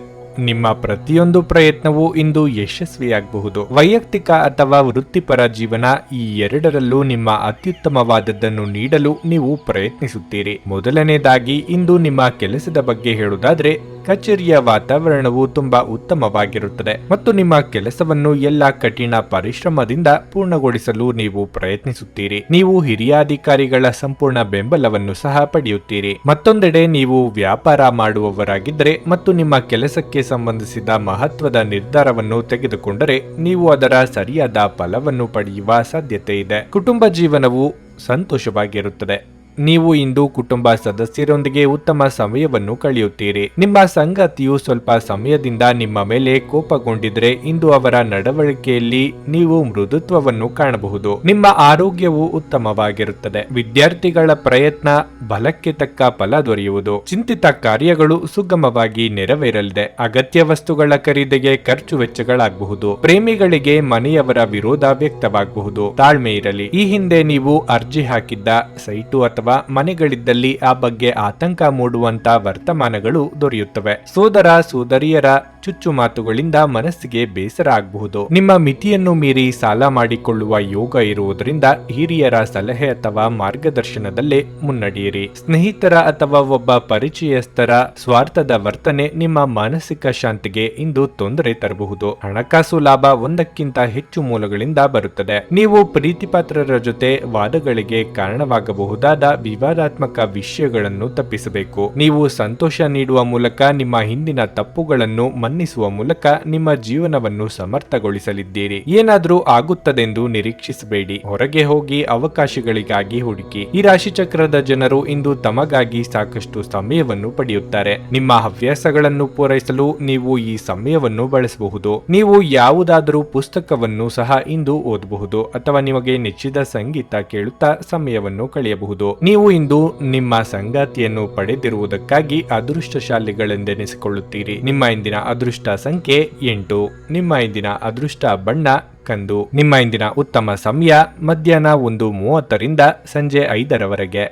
ನಿಮ್ಮ ಪ್ರತಿಯೊಂದು ಪ್ರಯತ್ನವೂ ಇಂದು ಯಶಸ್ವಿಯಾಗಬಹುದು. ವೈಯಕ್ತಿಕ ಅಥವಾ ವೃತ್ತಿಪರ ಜೀವನ ಈ ಎರಡರಲ್ಲೂ ನಿಮ್ಮ ಅತ್ಯುತ್ತಮವಾದದ್ದನ್ನು ನೀಡಲು ನೀವು ಪ್ರಯತ್ನಿಸುತ್ತೀರಿ. ಮೊದಲನೇದಾಗಿ ಇಂದು ನಿಮ್ಮ ಕೆಲಸದ ಬಗ್ಗೆ ಹೇಳುವುದಾದ್ರೆ, ಕಚೇರಿಯ ವಾತಾವರಣವು ತುಂಬಾ ಉತ್ತಮವಾಗಿರುತ್ತದೆ ಮತ್ತು ನಿಮ್ಮ ಕೆಲಸವನ್ನು ಎಲ್ಲ ಕಠಿಣ ಪರಿಶ್ರಮದಿಂದ ಪೂರ್ಣಗೊಳಿಸಲು ನೀವು ಪ್ರಯತ್ನಿಸುತ್ತೀರಿ. ನೀವು ಹಿರಿಯ ಅಧಿಕಾರಿಗಳ ಸಂಪೂರ್ಣ ಬೆಂಬಲವನ್ನು ಸಹ ಪಡೆಯುತ್ತೀರಿ. ಮತ್ತೊಂದೆಡೆ ನೀವು ವ್ಯಾಪಾರ ಮಾಡುವವರಾಗಿದ್ದರೆ ಮತ್ತು ನಿಮ್ಮ ಕೆಲಸಕ್ಕೆ ಸಂಬಂಧಿಸಿದ ಮಹತ್ವದ ನಿರ್ಧಾರವನ್ನು ತೆಗೆದುಕೊಂಡರೆ ನೀವು ಅದರ ಸರಿಯಾದ ಫಲವನ್ನು ಪಡೆಯುವ ಸಾಧ್ಯತೆ ಇದೆ. ಕುಟುಂಬ ಜೀವನವು ಸಂತೋಷವಾಗಿರುತ್ತದೆ. ನೀವು ಇಂದು ಕುಟುಂಬ ಸದಸ್ಯರೊಂದಿಗೆ ಉತ್ತಮ ಸಮಯವನ್ನು ಕಳೆಯುತ್ತೀರಿ. ನಿಮ್ಮ ಸಂಗಾತಿಯು ಸ್ವಲ್ಪ ಸಮಯದಿಂದ ನಿಮ್ಮ ಮೇಲೆ ಕೋಪಗೊಂಡಿದ್ರೆ ಇಂದು ಅವರ ನಡವಳಿಕೆಯಲ್ಲಿ ನೀವು ಮೃದುತ್ವವನ್ನು ಕಾಣಬಹುದು. ನಿಮ್ಮ ಆರೋಗ್ಯವು ಉತ್ತಮವಾಗಿರುತ್ತದೆ. ವಿದ್ಯಾರ್ಥಿಗಳ ಪ್ರಯತ್ನ ಬಲಕ್ಕೆ ತಕ್ಕ ಫಲ ದೊರೆಯುವುದು. ಚಿಂತಿತ ಕಾರ್ಯಗಳು ಸುಗಮವಾಗಿ ನೆರವೇರಲಿದೆ. ಅಗತ್ಯ ವಸ್ತುಗಳ ಖರೀದಿಗೆ ಖರ್ಚು ವೆಚ್ಚಗಳಾಗಬಹುದು. ಪ್ರೇಮಿಗಳಿಗೆ ಮನೆಯವರ ವಿರೋಧ ವ್ಯಕ್ತವಾಗಬಹುದು. ತಾಳ್ಮೆ ಇರಲಿ. ಈ ಹಿಂದೆ ನೀವು ಅರ್ಜಿ ಹಾಕಿದ್ದ ಸೈಟು ಅಥವಾ ಮನೆಗಳಿದ್ದಲ್ಲಿ ಆ ಬಗ್ಗೆ ಆತಂಕ ಮೂಡುವಂತ ವರ್ತಮಾನಗಳು ದೊರೆಯುತ್ತವೆ. ಸೋದರ ಸೋದರಿಯರ ಚುಚ್ಚು ಮಾತುಗಳಿಂದ ಮನಸ್ಸಿಗೆ ಬೇಸರ ಆಗಬಹುದು. ನಿಮ್ಮ ಮಿತಿಯನ್ನು ಮೀರಿ ಸಾಲ ಮಾಡಿಕೊಳ್ಳುವ ಯೋಗ ಇರುವುದರಿಂದ ಹಿರಿಯರ ಸಲಹೆ ಅಥವಾ ಮಾರ್ಗದರ್ಶನದಲ್ಲೇ ಮುನ್ನಡೆಯಿರಿ. ಸ್ನೇಹಿತರ ಅಥವಾ ಒಬ್ಬ ಪರಿಚಯಸ್ಥರ ಸ್ವಾರ್ಥದ ವರ್ತನೆ ನಿಮ್ಮ ಮಾನಸಿಕ ಶಾಂತಿಗೆ ಇಂದು ತೊಂದರೆ ತರಬಹುದು. ಹಣಕಾಸು ಲಾಭ ಒಂದಕ್ಕಿಂತ ಹೆಚ್ಚು ಮೂಲಗಳಿಂದ ಬರುತ್ತದೆ. ನೀವು ಪ್ರೀತಿಪಾತ್ರರ ಜೊತೆ ವಾದಗಳಿಗೆ ಕಾರಣವಾಗಬಹುದಾದ ವಿವಾದಾತ್ಮಕ ವಿಷಯಗಳನ್ನು ತಪ್ಪಿಸಬೇಕು. ನೀವು ಸಂತೋಷ ನೀಡುವ ಮೂಲಕ, ನಿಮ್ಮ ಹಿಂದಿನ ತಪ್ಪುಗಳನ್ನು ಮನ್ನಿಸುವ ಮೂಲಕ ನಿಮ್ಮ ಜೀವನವನ್ನು ಸಮರ್ಥಗೊಳಿಸಲಿದ್ದೀರಿ. ಏನಾದ್ರೂ ಆಗುತ್ತದೆಂದು ನಿರೀಕ್ಷಿಸಬೇಡಿ. ಹೊರಗೆ ಹೋಗಿ ಅವಕಾಶಗಳಿಗಾಗಿ ಹುಡುಕಿ. ಈ ರಾಶಿಚಕ್ರದ ಜನರು ಇಂದು ತಮಗಾಗಿ ಸಾಕಷ್ಟು ಸಮಯವನ್ನು ಪಡೆಯುತ್ತಾರೆ. ನಿಮ್ಮ ಹವ್ಯಾಸಗಳನ್ನು ಪೂರೈಸಲು ನೀವು ಈ ಸಮಯವನ್ನು ಬಳಸಬಹುದು. ನೀವು ಯಾವುದಾದರೂ ಪುಸ್ತಕವನ್ನು ಸಹ ಇಂದು ಓದಬಹುದು ಅಥವಾ ನಿಮಗೆ ನೆಚ್ಚಿದ ಸಂಗೀತ ಕೇಳುತ್ತಾ ಸಮಯವನ್ನು ಕಳೆಯಬಹುದು. ನೀವು ಇಂದು ನಿಮ್ಮ ಸಂಗಾತಿಯನ್ನು ಪಡೆದಿರುವುದಕ್ಕಾಗಿ ಅದೃಷ್ಟಶಾಲಿಗಳೆಂದೆನಿಸಿಕೊಳ್ಳುತ್ತೀರಿ. ನಿಮ್ಮ ಇಂದಿನ ಅದೃಷ್ಟ ಸಂಖ್ಯೆ 8. ನಿಮ್ಮ ಇಂದಿನ ಅದೃಷ್ಟ ಬಣ್ಣ ಕಂದು. ನಿಮ್ಮ ಇಂದಿನ ಉತ್ತಮ ಸಮಯ ಮಧ್ಯಾಹ್ನ 1:30 ಸಂಜೆ 5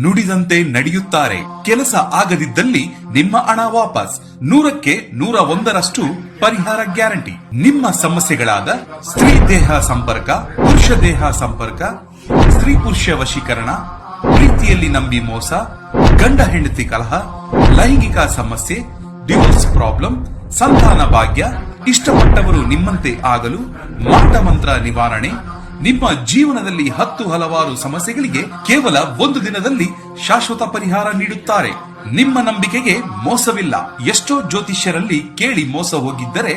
ನುಡಿದಂತೆ ನಡೆಯುತ್ತಾರೆ. ಕೆಲಸ ಆಗದಿದ್ದಲ್ಲಿ ನಿಮ್ಮ ಹಣ ವಾಪಸ್. 100ಕ್ಕೆ 101ರಷ್ಟು ಪರಿಹಾರ ಗ್ಯಾರಂಟಿ. ನಿಮ್ಮ ಸಮಸ್ಯೆಗಳಾದ ಸ್ತ್ರೀ ದೇಹ ಸಂಪರ್ಕ, ಪುರುಷ ದೇಹ ಸಂಪರ್ಕ, ಸ್ತ್ರೀ ಪುರುಷ ವಶೀಕರಣ, ಪ್ರೀತಿಯಲ್ಲಿ ನಂಬಿ ಮೋಸ, ಗಂಡ ಹೆಂಡತಿ ಕಲಹ, ಲೈಂಗಿಕ ಸಮಸ್ಯೆ, ಡಿವೋರ್ಸ್ ಪ್ರಾಬ್ಲಮ್, ಸಂತಾನ ಭಾಗ್ಯ, ಇಷ್ಟಪಟ್ಟವರು ನಿಮ್ಮಂತೆ ಆಗಲು ಮಾಟ ಮಂತ್ರ ನಿವಾರಣೆ, ನಿಮ್ಮ ಜೀವನದಲ್ಲಿ ಹಲವಾರು ಸಮಸ್ಯೆಗಳಿಗೆ ಕೇವಲ 1 ದಿನದಲ್ಲಿ ಶಾಶ್ವತ ಪರಿಹಾರ ನೀಡುತ್ತಾರೆ. ನಿಮ್ಮ ನಂಬಿಕೆಗೆ ಮೋಸವಿಲ್ಲ. ಎಷ್ಟೋ ಜ್ಯೋತಿಷ್ಯರಲ್ಲಿ ಕೇಳಿ ಮೋಸ ಹೋಗಿದ್ದರೆ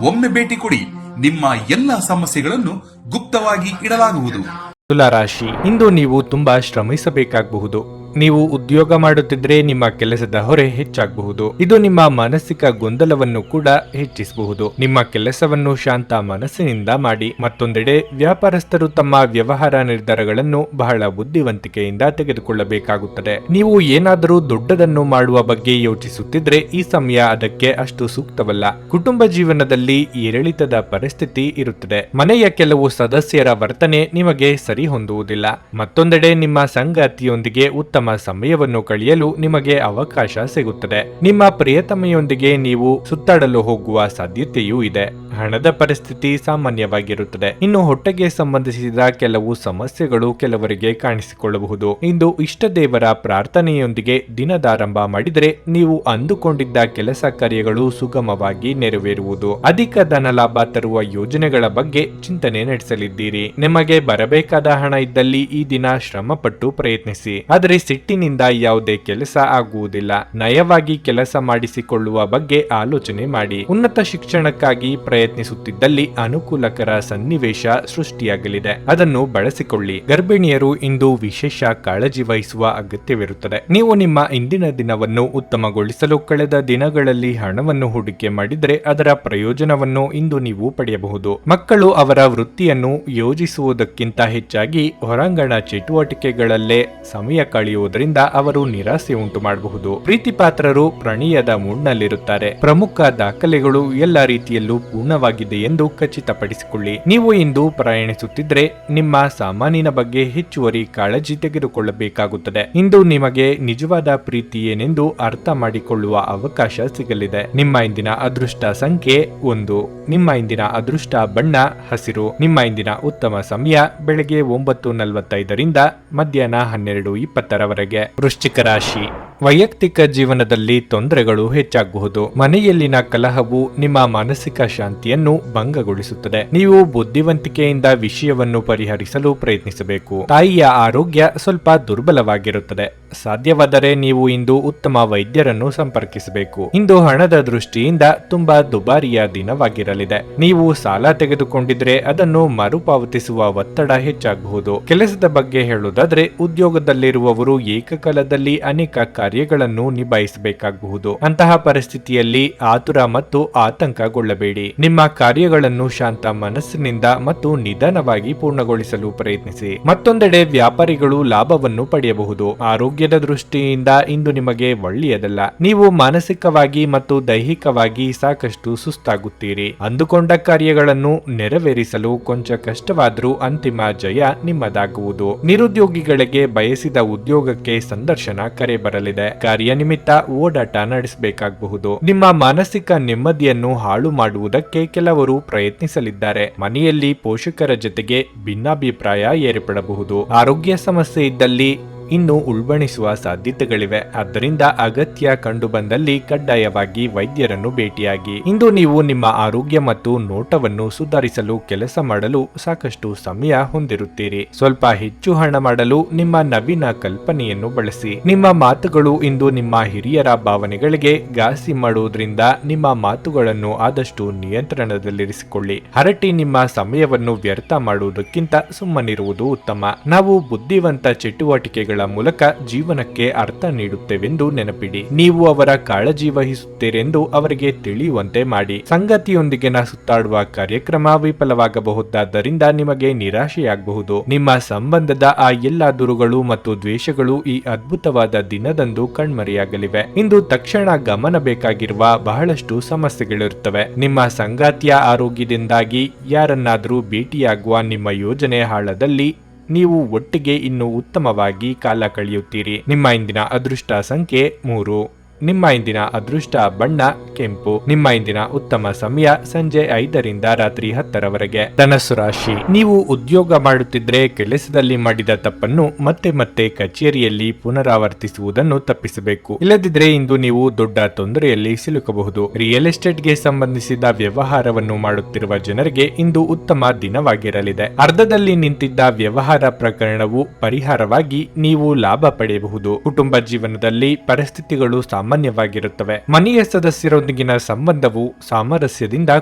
ಒಮ್ಮೆ ಭೇಟಿ ಕೊಡಿ. ನಿಮ್ಮ ಎಲ್ಲ ಸಮಸ್ಯೆಗಳನ್ನು ಗುಪ್ತವಾಗಿ ಇಡಲಾಗುವುದು. ತುಲಾ ರಾಶಿ, ಇಂದು ನೀವು ತುಂಬಾ ಶ್ರಮಿಸಬೇಕಾಗಬಹುದು. ನೀವು ಉದ್ಯೋಗ ಮಾಡುತ್ತಿದ್ರೆ ನಿಮ್ಮ ಕೆಲಸದ ಹೊರೆ ಹೆಚ್ಚಾಗಬಹುದು. ಇದು ನಿಮ್ಮ ಮಾನಸಿಕ ಗೊಂದಲವನ್ನು ಕೂಡ ಹೆಚ್ಚಿಸಬಹುದು. ನಿಮ್ಮ ಕೆಲಸವನ್ನು ಶಾಂತ ಮನಸ್ಸಿನಿಂದ ಮಾಡಿ. ಮತ್ತೊಂದೆಡೆ ವ್ಯಾಪಾರಸ್ಥರು ತಮ್ಮ ವ್ಯವಹಾರ ನಿರ್ಧಾರಗಳನ್ನು ಬಹಳ ಬುದ್ಧಿವಂತಿಕೆಯಿಂದ ತೆಗೆದುಕೊಳ್ಳಬೇಕಾಗುತ್ತದೆ. ನೀವು ಏನಾದರೂ ದೊಡ್ಡದನ್ನು ಮಾಡುವ ಬಗ್ಗೆ ಯೋಚಿಸುತ್ತಿದ್ರೆ ಈ ಸಮಯ ಅದಕ್ಕೆ ಅಷ್ಟು ಸೂಕ್ತವಲ್ಲ. ಕುಟುಂಬ ಜೀವನದಲ್ಲಿ ಏರಿಳಿತದ ಪರಿಸ್ಥಿತಿ ಇರುತ್ತದೆ. ಮನೆಯ ಕೆಲವು ಸದಸ್ಯರ ವರ್ತನೆ ನಿಮಗೆ ಸರಿ ಹೊಂದುವುದಿಲ್ಲ. ಮತ್ತೊಂದೆಡೆ ನಿಮ್ಮ ಸಂಗಾತಿಯೊಂದಿಗೆ ಉತ್ತಮ ಸಮಯವನ್ನು ಕಳೆಯಲು ನಿಮಗೆ ಅವಕಾಶ ಸಿಗುತ್ತದೆ. ನಿಮ್ಮ ಪ್ರಿಯತಮೆಯೊಂದಿಗೆ ನೀವು ಸುತ್ತಾಡಲು ಹೋಗುವ ಸಾಧ್ಯತೆಯೂ ಇದೆ. ಹಣದ ಪರಿಸ್ಥಿತಿ ಸಾಮಾನ್ಯವಾಗಿರುತ್ತದೆ. ಇನ್ನು ಹೊಟ್ಟೆಗೆ ಸಂಬಂಧಿಸಿದ ಕೆಲವು ಸಮಸ್ಯೆಗಳು ಕೆಲವರಿಗೆ ಕಾಣಿಸಿಕೊಳ್ಳಬಹುದು. ಇಂದು ಇಷ್ಟ ದೇವರ ಪ್ರಾರ್ಥನೆಯೊಂದಿಗೆ ದಿನದಾರಂಭ ಮಾಡಿದರೆ ನೀವು ಅಂದುಕೊಂಡಿದ್ದ ಕೆಲಸ ಕಾರ್ಯಗಳು ಸುಗಮವಾಗಿ ನೆರವೇರುವುದು. ಅಧಿಕ ಧನ ಲಾಭ ತರುವ ಯೋಜನೆಗಳ ಬಗ್ಗೆ ಚಿಂತನೆ ನಡೆಸಲಿದ್ದೀರಿ. ನಿಮಗೆ ಬರಬೇಕಾದ ಹಣ ಇದ್ದಲ್ಲಿ ಈ ದಿನ ಶ್ರಮಪಟ್ಟು ಪ್ರಯತ್ನಿಸಿ. ಆದರೆ ಸಿಟ್ಟಿನಿಂದ ಯಾವುದೇ ಕೆಲಸ ಆಗುವುದಿಲ್ಲ. ನಯವಾಗಿ ಕೆಲಸ ಮಾಡಿಸಿಕೊಳ್ಳುವ ಬಗ್ಗೆ ಆಲೋಚನೆ ಮಾಡಿ. ಉನ್ನತ ಶಿಕ್ಷಣಕ್ಕಾಗಿ ಪ್ರಯತ್ನಿಸುತ್ತಿದ್ದಲ್ಲಿ ಅನುಕೂಲಕರ ಸನ್ನಿವೇಶ ಸೃಷ್ಟಿಯಾಗಲಿದೆ. ಅದನ್ನು ಬಳಸಿಕೊಳ್ಳಿ. ಗರ್ಭಿಣಿಯರು ಇಂದು ವಿಶೇಷ ಕಾಳಜಿ ವಹಿಸುವ ಅಗತ್ಯವಿರುತ್ತದೆ. ನೀವು ನಿಮ್ಮ ಇಂದಿನ ದಿನವನ್ನು ಉತ್ತಮಗೊಳಿಸಲು ಕಳೆದ ದಿನಗಳಲ್ಲಿ ಹಣವನ್ನು ಹೂಡಿಕೆ ಮಾಡಿದರೆ ಅದರ ಪ್ರಯೋಜನವನ್ನು ಇಂದು ನೀವು ಪಡೆಯಬಹುದು. ಮಕ್ಕಳು ಅವರ ವೃತ್ತಿಯನ್ನು ಯೋಜಿಸುವುದಕ್ಕಿಂತ ಹೆಚ್ಚಾಗಿ ಹೊರಾಂಗಣ ಚಟುವಟಿಕೆಗಳಲ್ಲೇ ಸಮಯ ಕಳೆಯುವುದರಿಂದ ಅವರು ನಿರಾಸೆ ಉಂಟು ಮಾಡಬಹುದು. ಪ್ರೀತಿಪಾತ್ರರು ಪ್ರಣಯದ ಮೂಡ್ನಲ್ಲಿರುತ್ತಾರೆ. ಪ್ರಮುಖ ದಾಖಲೆಗಳು ಎಲ್ಲ ರೀತಿಯಲ್ಲೂ ಪೂರ್ಣವಾಗಿದೆ ಎಂದು ಖಚಿತಪಡಿಸಿಕೊಳ್ಳಿ. ನೀವು ಇಂದು ಪ್ರಯಾಣಿಸುತ್ತಿದ್ರೆ ನಿಮ್ಮ ಸಾಮಾನಿನ ಬಗ್ಗೆ ಹೆಚ್ಚುವರಿ ಕಾಳಜಿ ತೆಗೆದುಕೊಳ್ಳಬೇಕಾಗುತ್ತದೆ. ಇಂದು ನಿಮಗೆ ನಿಜವಾದ ಪ್ರೀತಿ ಏನೆಂದು ಅರ್ಥ ಮಾಡಿಕೊಳ್ಳುವ ಅವಕಾಶ ಸಿಗಲಿದೆ. ನಿಮ್ಮ ಇಂದಿನ ಅದೃಷ್ಟ ಸಂಖ್ಯೆ 1. ನಿಮ್ಮ ಇಂದಿನ ಅದೃಷ್ಟ ಬಣ್ಣ ಹಸಿರು. ನಿಮ್ಮ ಇಂದಿನ ಉತ್ತಮ ಸಮಯ ಬೆಳಗ್ಗೆ 9:45 ಮಧ್ಯಾಹ್ನ 12:20 ವೃಶ್ಚಿಕ ರಾಶಿ, ವೈಯಕ್ತಿಕ ಜೀವನದಲ್ಲಿ ತೊಂದರೆಗಳು ಹೆಚ್ಚಾಗಬಹುದು. ಮನೆಯಲ್ಲಿನ ಕಲಹವು ನಿಮ್ಮ ಮಾನಸಿಕ ಶಾಂತಿಯನ್ನು ಭಂಗಗೊಳಿಸುತ್ತದೆ. ನೀವು ಬುದ್ಧಿವಂತಿಕೆಯಿಂದ ವಿಷಯವನ್ನು ಪರಿಹರಿಸಲು ಪ್ರಯತ್ನಿಸಬೇಕು. ತಾಯಿಯ ಆರೋಗ್ಯ ಸ್ವಲ್ಪ ದುರ್ಬಲವಾಗಿರುತ್ತದೆ. ಸಾಧ್ಯವಾದರೆ ನೀವು ಇಂದು ಉತ್ತಮ ವೈದ್ಯರನ್ನು ಸಂಪರ್ಕಿಸಬೇಕು. ಇಂದು ಹಣದ ದೃಷ್ಟಿಯಿಂದ ತುಂಬಾ ದುಬಾರಿಯ ದಿನವಾಗಿರಲಿದೆ. ನೀವು ಸಾಲ ತೆಗೆದುಕೊಂಡಿದ್ರೆ ಅದನ್ನು ಮರುಪಾವತಿಸುವ ಒತ್ತಡ ಹೆಚ್ಚಾಗಬಹುದು. ಕೆಲಸದ ಬಗ್ಗೆ ಹೇಳುವುದಾದ್ರೆ ಉದ್ಯೋಗದಲ್ಲಿರುವವರು ಏಕಕಾಲದಲ್ಲಿ ಅನೇಕ ಕಾರ್ಯಗಳನ್ನು ನಿಭಾಯಿಸಬೇಕಾಗಬಹುದು. ಅಂತಹ ಪರಿಸ್ಥಿತಿಯಲ್ಲಿ ಆತುರ ಮತ್ತು ಆತಂಕಗೊಳ್ಳಬೇಡಿ. ನಿಮ್ಮ ಕಾರ್ಯಗಳನ್ನು ಶಾಂತ ಮನಸ್ಸಿನಿಂದ ಮತ್ತು ನಿಧಾನವಾಗಿ ಪೂರ್ಣಗೊಳಿಸಲು ಪ್ರಯತ್ನಿಸಿ. ಮತ್ತೊಂದೆಡೆ ವ್ಯಾಪಾರಿಗಳು ಲಾಭವನ್ನು ಪಡೆಯಬಹುದು. ಆರೋಗ್ಯದ ದೃಷ್ಟಿಯಿಂದ ಇಂದು ನಿಮಗೆ ಒಳ್ಳೆಯದಲ್ಲ. ನೀವು ಮಾನಸಿಕವಾಗಿ ಮತ್ತು ದೈಹಿಕವಾಗಿ ಸಾಕಷ್ಟು ಸುಸ್ತಾಗುತ್ತೀರಿ. ಅಂದುಕೊಂಡ ಕಾರ್ಯಗಳನ್ನು ನೆರವೇರಿಸಲು ಕೊಂಚ ಕಷ್ಟವಾದರೂ ಅಂತಿಮ ಜಯ ನಿಮ್ಮದಾಗುವುದು. ನಿರುದ್ಯೋಗಿಗಳಿಗೆ ಬಯಸಿದ ಉದ್ಯೋಗಕ್ಕೆ ಸಂದರ್ಶನ ಕರೆ ಬರಲಿದೆ. ಇರುತ್ತದೆ. ಕಾರ್ಯನಿಮಿತ್ತ ಓಡಾಟ ನಡೆಸಬೇಕಾಗಬಹುದು. ನಿಮ್ಮ ಮಾನಸಿಕ ನೆಮ್ಮದಿಯನ್ನು ಹಾಳು ಮಾಡುವುದಕ್ಕೆ ಕೆಲವರು ಪ್ರಯತ್ನಿಸಲಿದ್ದಾರೆ. ಮನೆಯಲ್ಲಿ ಪೋಷಕರ ಜೊತೆಗೆ ಭಿನ್ನಾಭಿಪ್ರಾಯ ಏರ್ಪಡಬಹುದು. ಆರೋಗ್ಯ ಸಮಸ್ಯೆ ಇದ್ದಲ್ಲಿ ಇನ್ನು ಉಲ್ಬಣಿಸುವ ಸಾಧ್ಯತೆಗಳಿವೆ. ಆದ್ದರಿಂದ ಅಗತ್ಯ ಕಂಡು ಬಂದಲ್ಲಿ ಕಡ್ಡಾಯವಾಗಿ ವೈದ್ಯರನ್ನು ಭೇಟಿಯಾಗಿ. ಇಂದು ನೀವು ನಿಮ್ಮ ಆರೋಗ್ಯ ಮತ್ತು ನೋಟವನ್ನು ಸುಧಾರಿಸಲು ಕೆಲಸ ಮಾಡಲು ಸಾಕಷ್ಟು ಸಮಯ ಹೊಂದಿರುತ್ತೀರಿ. ಸ್ವಲ್ಪ ಹೆಚ್ಚು ಹಣ ಮಾಡಲು ನಿಮ್ಮ ನವೀನ ಕಲ್ಪನೆಯನ್ನು ಬಳಸಿ. ನಿಮ್ಮ ಮಾತುಗಳು ಇಂದು ನಿಮ್ಮ ಹಿರಿಯರ ಭಾವನೆಗಳಿಗೆ ಘಾಸಿ ಮಾಡುವುದರಿಂದ ನಿಮ್ಮ ಮಾತುಗಳನ್ನು ಆದಷ್ಟು ನಿಯಂತ್ರಣದಲ್ಲಿರಿಸಿಕೊಳ್ಳಿ. ಹರಟಿ ನಿಮ್ಮ ಸಮಯವನ್ನು ವ್ಯರ್ಥ ಮಾಡುವುದಕ್ಕಿಂತ ಸುಮ್ಮನಿರುವುದು ಉತ್ತಮ. ನಾವು ಬುದ್ಧಿವಂತ ಚಟುವಟಿಕೆಗಳ ಮೂಲಕ ಜೀವನಕ್ಕೆ ಅರ್ಥ ನೀಡುತ್ತೇವೆಂದು ನೆನಪಿಡಿ. ನೀವು ಅವರ ಕಾಳಜಿ ವಹಿಸುತ್ತೀರೆಂದು ಅವರಿಗೆ ತಿಳಿಯುವಂತೆ ಮಾಡಿ. ಸಂಗತಿಯೊಂದಿಗಿನ ಸುತ್ತಾಡುವ ಕಾರ್ಯಕ್ರಮ ವಿಫಲವಾಗಬಹುದಾದ್ದರಿಂದ ನಿಮಗೆ ನಿರಾಶೆಯಾಗಬಹುದು. ನಿಮ್ಮ ಸಂಬಂಧದ ಆ ಎಲ್ಲ ದುರುಗಳು ಮತ್ತು ದ್ವೇಷಗಳು ಈ ಅದ್ಭುತವಾದ ದಿನದಂದು ಕಣ್ಮರೆಯಾಗಲಿವೆ. ಇಂದು ತಕ್ಷಣ ಗಮನ ಬೇಕಾಗಿರುವ ಬಹಳಷ್ಟು ಸಮಸ್ಯೆಗಳಿರುತ್ತವೆ. ನಿಮ್ಮ ಸಂಗಾತಿಯ ಆರೋಗ್ಯದಿಂದಾಗಿ ಯಾರನ್ನಾದರೂ ಭೇಟಿಯಾಗುವ ನಿಮ್ಮ ಯೋಜನೆ ಹಾಳದಲ್ಲಿ ನೀವು ಒಟ್ಟಿಗೆ ಇನ್ನೂ ಉತ್ತಮವಾಗಿ ಕಾಲ ಕಳೆಯುತ್ತೀರಿ. ನಿಮ್ಮ ಇಂದಿನ ಅದೃಷ್ಟ ಸಂಖ್ಯೆ 3. ನಿಮ್ಮ ಇಂದಿನ ಅದೃಷ್ಟ ಬಣ್ಣ ಕೆಂಪು. ನಿಮ್ಮ ಇಂದಿನ ಉತ್ತಮ ಸಮಯ ಸಂಜೆ 5ರಿಂದ ರಾತ್ರಿ 10ರವರೆಗೆ. ಧನಸ್ಸು ರಾಶಿ. ನೀವು ಉದ್ಯೋಗ ಮಾಡುತ್ತಿದ್ರೆ ಕೆಲಸದಲ್ಲಿ ಮಾಡಿದ ತಪ್ಪನ್ನು ಮತ್ತೆ ಮತ್ತೆ ಕಚೇರಿಯಲ್ಲಿ ಪುನರಾವರ್ತಿಸುವುದನ್ನು ತಪ್ಪಿಸಬೇಕು. ಇಲ್ಲದಿದ್ರೆ ಇಂದು ನೀವು ದೊಡ್ಡ ತೊಂದರೆಯಲ್ಲಿ ಸಿಲುಕಬಹುದು. ರಿಯಲ್ ಎಸ್ಟೇಟ್ಗೆ ಸಂಬಂಧಿಸಿದ ವ್ಯವಹಾರವನ್ನು ಮಾಡುತ್ತಿರುವ ಜನರಿಗೆ ಇಂದು ಉತ್ತಮ ದಿನವಾಗಿರಲಿದೆ. ಅರ್ಧದಲ್ಲಿ ನಿಂತಿದ್ದ ವ್ಯವಹಾರ ಪ್ರಕರಣವು ಪರಿಹಾರವಾಗಿ ನೀವು ಲಾಭ ಪಡೆಯಬಹುದು. ಕುಟುಂಬ ಜೀವನದಲ್ಲಿ ಪರಿಸ್ಥಿತಿಗಳು ಸಾಮಾನ್ಯವಾಗಿರುತ್ತವೆ. ಮನೆಯ ಸದಸ್ಯರೊಂದಿಗಿನ ಸಂಬಂಧವು ಸಾಮರಸ್ಯದಿಂದ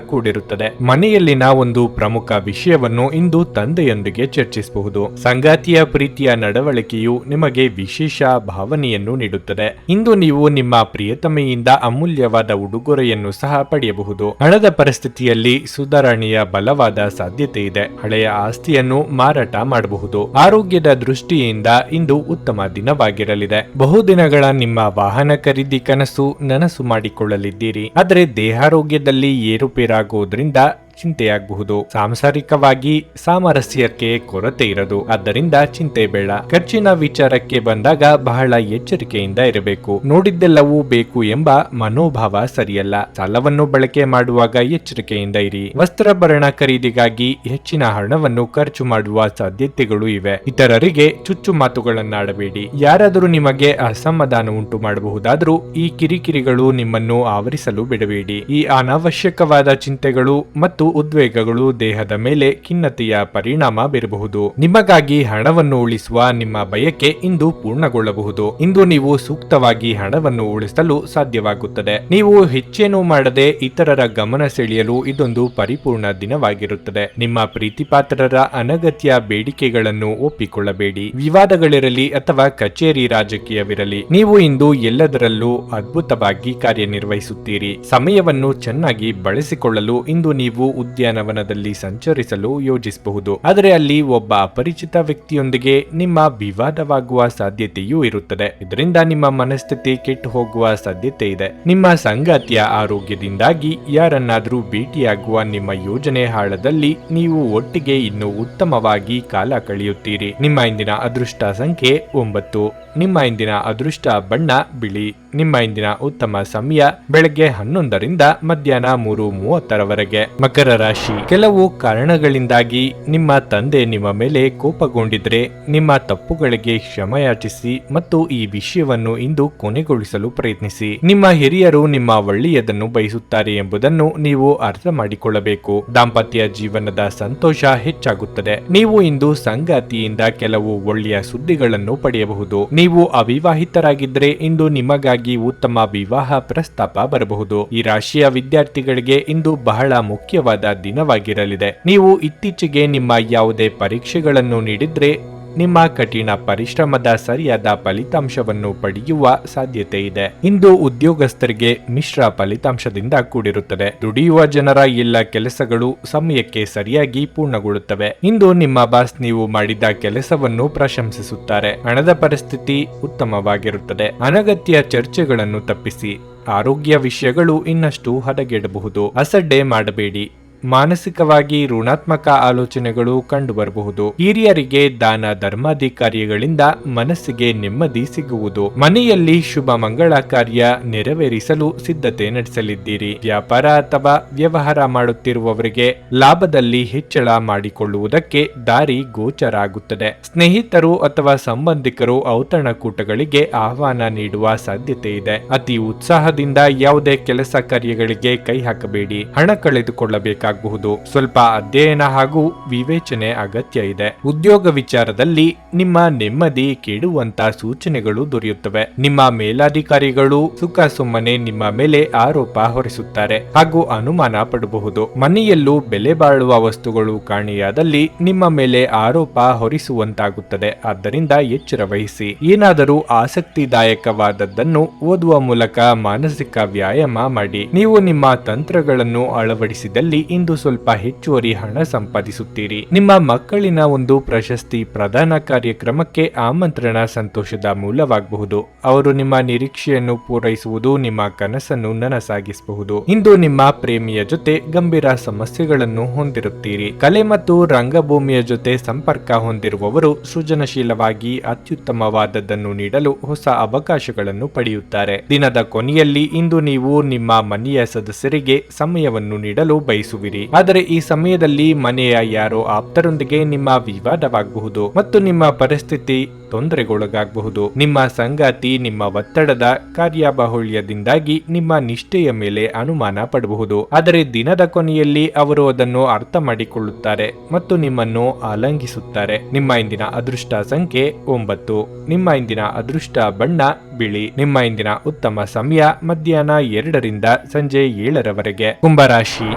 ಕೂಡಿರುತ್ತದೆ. ಮನೆಯಲ್ಲಿನ ಒಂದು ಪ್ರಮುಖ ವಿಷಯವನ್ನು ಇಂದು ತಂದೆಯೊಂದಿಗೆ ಚರ್ಚಿಸಬಹುದು. ಸಂಗಾತಿಯ ಪ್ರೀತಿಯ ನಡವಳಿಕೆಯು ನಿಮಗೆ ವಿಶೇಷ ಭಾವನೆಯನ್ನು ನೀಡುತ್ತದೆ. ಇಂದು ನೀವು ನಿಮ್ಮ ಪ್ರಿಯತಮೆಯಿಂದ ಅಮೂಲ್ಯವಾದ ಉಡುಗೊರೆಯನ್ನು ಸಹ ಪಡೆಯಬಹುದು. ಹಣದ ಪರಿಸ್ಥಿತಿಯಲ್ಲಿ ಸುಧಾರಣೆಯ ಬಲವಾದ ಸಾಧ್ಯತೆ ಇದೆ. ಹಳೆಯ ಆಸ್ತಿಯನ್ನು ಮಾರಾಟ ಮಾಡಬಹುದು. ಆರೋಗ್ಯದ ದೃಷ್ಟಿಯಿಂದ ಇಂದು ಉತ್ತಮ ದಿನವಾಗಿರಲಿದೆ. ಬಹುದಿನಗಳ ನಿಮ್ಮ ವಾಹನ ಖರೀದಿ ಕನಸು ನನಸು ಮಾಡಿಕೊಳ್ಳಲಿದ್ದೀರಿ. ಆದರೆ ದೇಹಾರೋಗ್ಯದಲ್ಲಿ ಏರುಪೇರಾಗುವುದರಿಂದ ಚಿಂತೆಯಾಗಬಹುದು. ಸಾಂಸಾರಿಕವಾಗಿ ಸಾಮರಸ್ಯಕ್ಕೆ ಕೊರತೆ ಇರದು. ಆದ್ದರಿಂದ ಚಿಂತೆ ಬೇಡ. ಖರ್ಚಿನ ವಿಚಾರಕ್ಕೆ ಬಂದಾಗ ಬಹಳ ಎಚ್ಚರಿಕೆಯಿಂದ ಇರಬೇಕು. ನೋಡಿದ್ದೆಲ್ಲವೂ ಬೇಕು ಎಂಬ ಮನೋಭಾವ ಸರಿಯಲ್ಲ. ಸಾಲವನ್ನು ಬಳಕೆ ಮಾಡುವಾಗ ಎಚ್ಚರಿಕೆಯಿಂದ ಇರಿ. ವಸ್ತ್ರಾಭರಣ ಖರೀದಿಗಾಗಿ ಹೆಚ್ಚಿನ ಹಣವನ್ನು ಖರ್ಚು ಮಾಡುವ ಸಾಧ್ಯತೆಗಳು ಇವೆ. ಇತರರಿಗೆ ಚುಚ್ಚು ಮಾತುಗಳನ್ನಾಡಬೇಡಿ. ಯಾರಾದರೂ ನಿಮಗೆ ಅಸಮಾಧಾನ ಉಂಟು ಮಾಡಬಹುದಾದರೂ ಈ ಕಿರಿಕಿರಿಗಳು ನಿಮ್ಮನ್ನು ಆವರಿಸಲು ಬಿಡಬೇಡಿ. ಈ ಅನಾವಶ್ಯಕವಾದ ಚಿಂತೆಗಳು ಮತ್ತು ಉದ್ವೇಗಗಳು ದೇಹದ ಮೇಲೆ ಖಿನ್ನತೆಯ ಪರಿಣಾಮ ಬೀರಬಹುದು. ನಿಮಗಾಗಿ ಹಣವನ್ನು ಉಳಿಸುವ ನಿಮ್ಮ ಬಯಕೆ ಇಂದು ಪೂರ್ಣಗೊಳ್ಳಬಹುದು. ಇಂದು ನೀವು ಸೂಕ್ತವಾಗಿ ಹಣವನ್ನು ಉಳಿಸಲು ಸಾಧ್ಯವಾಗುತ್ತದೆ. ನೀವು ಹೆಚ್ಚೇನೂ ಮಾಡದೆ ಇತರರ ಗಮನ ಸೆಳೆಯಲು ಇದೊಂದು ಪರಿಪೂರ್ಣ ದಿನವಾಗಿರುತ್ತದೆ. ನಿಮ್ಮ ಪ್ರೀತಿಪಾತ್ರರ ಅನಗತ್ಯ ಬೇಡಿಕೆಗಳನ್ನು ಒಪ್ಪಿಕೊಳ್ಳಬೇಡಿ. ವಿವಾದಗಳಿರಲಿ ಅಥವಾ ಕಚೇರಿ ರಾಜಕೀಯವಿರಲಿ, ನೀವು ಇಂದು ಎಲ್ಲದರಲ್ಲೂ ಅದ್ಭುತವಾಗಿ ಕಾರ್ಯನಿರ್ವಹಿಸುತ್ತೀರಿ. ಸಮಯವನ್ನು ಚೆನ್ನಾಗಿ ಬಳಸಿಕೊಳ್ಳಲು ಇಂದು ನೀವು ಉದ್ಯಾನವನದಲ್ಲಿ ಸಂಚರಿಸಲು ಯೋಜಿಸಬಹುದು. ಆದರೆ ಅಲ್ಲಿ ಒಬ್ಬ ಅಪರಿಚಿತ ವ್ಯಕ್ತಿಯೊಂದಿಗೆ ನಿಮ್ಮ ವಿವಾದವಾಗುವ ಸಾಧ್ಯತೆಯೂ ಇರುತ್ತದೆ. ಇದರಿಂದ ನಿಮ್ಮ ಮನಸ್ಥಿತಿ ಕೆಟ್ಟು ಹೋಗುವ ಸಾಧ್ಯತೆ ಇದೆ. ನಿಮ್ಮ ಸಂಗಾತಿಯ ಆರೋಗ್ಯದಿಂದಾಗಿ ಯಾರನ್ನಾದರೂ ಭೇಟಿಯಾಗುವ ನಿಮ್ಮ ಯೋಜನೆ ಹಾಳದಲ್ಲಿ ನೀವು ಒಟ್ಟಿಗೆ ಇನ್ನೂ ಉತ್ತಮವಾಗಿ ಕಾಲ ಕಳೆಯುತ್ತೀರಿ. ನಿಮ್ಮ ಇಂದಿನ ಅದೃಷ್ಟ ಸಂಖ್ಯೆ 9. ನಿಮ್ಮ ಇಂದಿನ ಅದೃಷ್ಟ ಬಣ್ಣ ಬಿಳಿ. ನಿಮ್ಮ ಇಂದಿನ ಉತ್ತಮ ಸಮಯ ಬೆಳಗ್ಗೆ 11ರಿಂದ ಮಧ್ಯಾಹ್ನ 3:30ರವರೆಗೆ. ಮಕರ ರಾಶಿ. ಕೆಲವು ಕಾರಣಗಳಿಂದಾಗಿ ನಿಮ್ಮ ತಂದೆ ನಿಮ್ಮ ಮೇಲೆ ಕೋಪಗೊಂಡಿದ್ರೆ ನಿಮ್ಮ ತಪ್ಪುಗಳಿಗೆ ಕ್ಷಮೆಯಾಚಿಸಿ ಮತ್ತು ಈ ವಿಷಯವನ್ನು ಇಂದು ಕೊನೆಗೊಳಿಸಲು ಪ್ರಯತ್ನಿಸಿ. ನಿಮ್ಮ ಹಿರಿಯರು ನಿಮ್ಮ ಒಳ್ಳೆಯದನ್ನು ಬಯಸುತ್ತಾರೆ ಎಂಬುದನ್ನು ನೀವು ಅರ್ಥ ಮಾಡಿಕೊಳ್ಳಬೇಕು. ದಾಂಪತ್ಯ ಜೀವನದ ಸಂತೋಷ ಹೆಚ್ಚಾಗುತ್ತದೆ. ನೀವು ಇಂದು ಸಂಗಾತಿಯಿಂದ ಕೆಲವು ಒಳ್ಳೆಯ ಸುದ್ದಿಗಳನ್ನು ಪಡೆಯಬಹುದು. ನೀವು ಅವಿವಾಹಿತರಾಗಿದ್ದರೆ ಇಂದು ನಿಮಗಾಗಿ ಉತ್ತಮ ವಿವಾಹ ಪ್ರಸ್ತಾಪ ಬರಬಹುದು. ಈ ರಾಶಿಯ ವಿದ್ಯಾರ್ಥಿಗಳಿಗೆ ಇಂದು ಬಹಳ ಮುಖ್ಯವಾದ ದಿನವಾಗಿರಲಿದೆ. ನೀವು ಇತ್ತೀಚೆಗೆ ನಿಮ್ಮ ಯಾವುದೇ ಪರೀಕ್ಷೆಗಳನ್ನು ನೀಡಿದ್ರೆ ನಿಮ್ಮ ಕಠಿಣ ಪರಿಶ್ರಮದ ಸರಿಯಾದ ಫಲಿತಾಂಶವನ್ನು ಪಡೆಯುವ ಸಾಧ್ಯತೆ ಇದೆ. ಇಂದು ಉದ್ಯೋಗಸ್ಥರಿಗೆ ಮಿಶ್ರ ಫಲಿತಾಂಶದಿಂದ ಕೂಡಿರುತ್ತದೆ. ದುಡಿಯುವ ಜನರ ಎಲ್ಲ ಕೆಲಸಗಳು ಸಮಯಕ್ಕೆ ಸರಿಯಾಗಿ ಪೂರ್ಣಗೊಳ್ಳುತ್ತವೆ. ಇಂದು ನಿಮ್ಮ ಬಾಸ್ ನೀವು ಮಾಡಿದ ಕೆಲಸವನ್ನು ಪ್ರಶಂಸಿಸುತ್ತಾರೆ. ಹಣದ ಪರಿಸ್ಥಿತಿ ಉತ್ತಮವಾಗಿರುತ್ತದೆ. ಅನಗತ್ಯ ಚರ್ಚೆಗಳನ್ನು ತಪ್ಪಿಸಿ. ಆರೋಗ್ಯ ವಿಷಯಗಳು ಇನ್ನಷ್ಟು ಹದಗೆಡಬಹುದು. ಅಸಡ್ಡೆ ಮಾಡಬೇಡಿ. ಮಾನಸಿಕವಾಗಿ ಋಣಾತ್ಮಕ ಆಲೋಚನೆಗಳು ಕಂಡುಬರಬಹುದು. ಹಿರಿಯರಿಗೆ ದಾನ ಧರ್ಮಾದಿ ಕಾರ್ಯಗಳಿಂದ ಮನಸ್ಸಿಗೆ ನೆಮ್ಮದಿ ಸಿಗುವುದು. ಮನೆಯಲ್ಲಿ ಶುಭ ಮಂಗಳ ಕಾರ್ಯ ನೆರವೇರಿಸಲು ಸಿದ್ಧತೆ ನಡೆಸಲಿದ್ದೀರಿ. ವ್ಯಾಪಾರ ಅಥವಾ ವ್ಯವಹಾರ ಮಾಡುತ್ತಿರುವವರಿಗೆ ಲಾಭದಲ್ಲಿ ಹೆಚ್ಚಳ ಮಾಡಿಕೊಳ್ಳುವುದಕ್ಕೆ ದಾರಿ ಗೋಚರ ಆಗುತ್ತದೆ. ಸ್ನೇಹಿತರು ಅಥವಾ ಸಂಬಂಧಿಕರು ಔತಣಕೂಟಗಳಿಗೆ ಆಹ್ವಾನ ನೀಡುವ ಸಾಧ್ಯತೆ ಇದೆ. ಅತಿ ಉತ್ಸಾಹದಿಂದ ಯಾವುದೇ ಕೆಲಸ ಕಾರ್ಯಗಳಿಗೆ ಕೈ ಹಾಕಬೇಡಿ. ಹಣ ಕಳೆದುಕೊಳ್ಳಬೇಕಾಗಬಹುದು. ಸ್ವಲ್ಪ ಅಧ್ಯಯನ ಹಾಗೂ ವಿವೇಚನೆ ಅಗತ್ಯ ಇದೆ. ಉದ್ಯೋಗ ವಿಚಾರದಲ್ಲಿ ನಿಮ್ಮ ನೆಮ್ಮದಿ ಕೆಡುವಂತ ಸೂಚನೆಗಳು ದೊರೆಯುತ್ತವೆ. ನಿಮ್ಮ ಮೇಲಾಧಿಕಾರಿಗಳು ಸುಖ ಸುಮ್ಮನೆ ನಿಮ್ಮ ಮೇಲೆ ಆರೋಪ ಹೊರಿಸುತ್ತಾರೆ ಹಾಗೂ ಅನುಮಾನ ಪಡಬಹುದು. ಮನೆಯಲ್ಲೂ ಬೆಲೆ ಬಾಳುವ ವಸ್ತುಗಳು ಕಾಣೆಯಾದಲ್ಲಿ ನಿಮ್ಮ ಮೇಲೆ ಆರೋಪ ಹೊರಿಸುವಂತಾಗುತ್ತದೆ. ಆದ್ದರಿಂದ ಎಚ್ಚರ ವಹಿಸಿ. ಏನಾದರೂ ಆಸಕ್ತಿದಾಯಕವಾದದ್ದನ್ನು ಓದುವ ಮೂಲಕ ಮಾನಸಿಕ ವ್ಯಾಯಾಮ ಮಾಡಿ. ನೀವು ನಿಮ್ಮ ತಂತ್ರಗಳನ್ನು ಅಳವಡಿಸಿದಲ್ಲಿ ಇಂದು ಸ್ವಲ್ಪ ಹೆಚ್ಚುವರಿ ಹಣ ಸಂಪಾದಿಸುತ್ತೀರಿ. ನಿಮ್ಮ ಮಕ್ಕಳಿನ ಒಂದು ಪ್ರಶಸ್ತಿ ಪ್ರದಾನ ಕಾರ್ಯಕ್ರಮಕ್ಕೆ ಆಮಂತ್ರಣ ಸಂತೋಷದ ಮೂಲವಾಗಬಹುದು. ಅವರು ನಿಮ್ಮ ನಿರೀಕ್ಷೆಯನ್ನು ಪೂರೈಸುವುದು ನಿಮ್ಮ ಕನಸನ್ನು ನನಸಾಗಿಸಬಹುದು. ಇಂದು ನಿಮ್ಮ ಪ್ರೇಮಿಯ ಜೊತೆ ಗಂಭೀರ ಸಮಸ್ಯೆಗಳನ್ನು ಹೊಂದಿರುತ್ತೀರಿ. ಕಲೆ ಮತ್ತು ರಂಗಭೂಮಿಯ ಜೊತೆ ಸಂಪರ್ಕ ಹೊಂದಿರುವವರು ಸೃಜನಶೀಲವಾಗಿ ಅತ್ಯುತ್ತಮವಾದದ್ದನ್ನು ನೀಡಲು ಹೊಸ ಅವಕಾಶಗಳನ್ನು ಪಡೆಯುತ್ತಾರೆ. ದಿನದ ಕೊನೆಯಲ್ಲಿ ಇಂದು ನೀವು ನಿಮ್ಮ ಮನೆಯ ಸದಸ್ಯರಿಗೆ ಸಮಯವನ್ನು ನೀಡಲು ಬಯಸುವಿರಿ. ಆದರೆ ಈ ಸಮಯದಲ್ಲಿ ಮನೆಯ ಯಾರೋ ಆಪ್ತರೊಂದಿಗೆ ನಿಮ್ಮ ವಿವಾದವಾಗಬಹುದು ಮತ್ತು ನಿಮ್ಮ ಪರಿಸ್ಥಿತಿ ತೊಂದರೆಗೊಳಗಾಗಬಹುದು. ನಿಮ್ಮ ಸಂಗಾತಿ ನಿಮ್ಮ ಒತ್ತಡದ ಕಾರ್ಯಬಾಹುಳ್ಯದಿಂದಾಗಿ ನಿಮ್ಮ ನಿಷ್ಠೆಯ ಮೇಲೆ ಅನುಮಾನ ಪಡಬಹುದು. ಆದರೆ ದಿನದ ಕೊನೆಯಲ್ಲಿ ಅವರು ಅದನ್ನು ಅರ್ಥ ಮಾಡಿಕೊಳ್ಳುತ್ತಾರೆ ಮತ್ತು ನಿಮ್ಮನ್ನು ಆಲಂಘಿಸುತ್ತಾರೆ. ನಿಮ್ಮ ಇಂದಿನ ಅದೃಷ್ಟ ಸಂಖ್ಯೆ 9. ನಿಮ್ಮ ಇಂದಿನ ಅದೃಷ್ಟ ಬಣ್ಣ ಬಿಳಿ. ನಿಮ್ಮ ಇಂದಿನ ಉತ್ತಮ ಸಮಯ ಮಧ್ಯಾಹ್ನ 2 ರಿಂದ ಸಂಜೆ 7ರವರೆಗೆ. ಕುಂಭರಾಶಿ,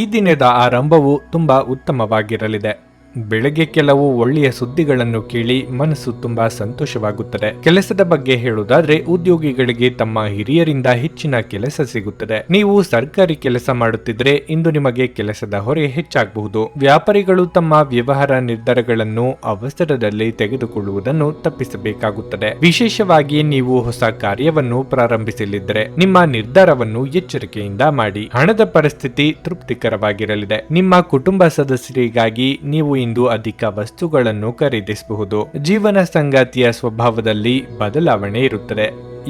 ಈ ದಿನದ ಆರಂಭವು ತುಂಬಾ ಉತ್ತಮವಾಗಿರಲಿದೆ. ಬೆಳಗ್ಗೆ ಕೆಲವು ಒಳ್ಳೆಯ ಸುದ್ದಿಗಳನ್ನು ಕೇಳಿ ಮನಸ್ಸು ತುಂಬಾ ಸಂತೋಷವಾಗುತ್ತದೆ. ಕೆಲಸದ ಬಗ್ಗೆ ಹೇಳುವುದಾದ್ರೆ ಉದ್ಯೋಗಿಗಳಿಗೆ ತಮ್ಮ ಹಿರಿಯರಿಂದ ಹೆಚ್ಚಿನ ಕೆಲಸ ಸಿಗುತ್ತದೆ. ನೀವು ಸರ್ಕಾರಿ ಕೆಲಸ ಮಾಡುತ್ತಿದ್ರೆ ಇಂದು ನಿಮಗೆ ಕೆಲಸದ ಹೊರೆ ಹೆಚ್ಚಾಗಬಹುದು. ವ್ಯಾಪಾರಿಗಳು ತಮ್ಮ ವ್ಯವಹಾರ ನಿರ್ಧಾರಗಳನ್ನು ಅವಸರದಲ್ಲಿ ತೆಗೆದುಕೊಳ್ಳುವುದನ್ನು ತಪ್ಪಿಸಬೇಕಾಗುತ್ತದೆ. ವಿಶೇಷವಾಗಿ ನೀವು ಹೊಸ ಕಾರ್ಯವನ್ನು ಪ್ರಾರಂಭಿಸಲಿದ್ದರೆ ನಿಮ್ಮ ನಿರ್ಧಾರವನ್ನು ಎಚ್ಚರಿಕೆಯಿಂದ ಮಾಡಿ. ಹಣದ ಪರಿಸ್ಥಿತಿ ತೃಪ್ತಿಕರವಾಗಿರಲಿದೆ. ನಿಮ್ಮ ಕುಟುಂಬ ಸದಸ್ಯರಿಗಾಗಿ ನೀವು ಇಂದು ಅಧಿಕ ವಸ್ತುಗಳನ್ನು ಖರೀದಿಸಬಹುದು. ಜೀವನ ಸಂಗಾತಿಯ ಸ್ವಭಾವದಲ್ಲಿ ಬದಲಾವಣೆ ಇರುತ್ತದೆ.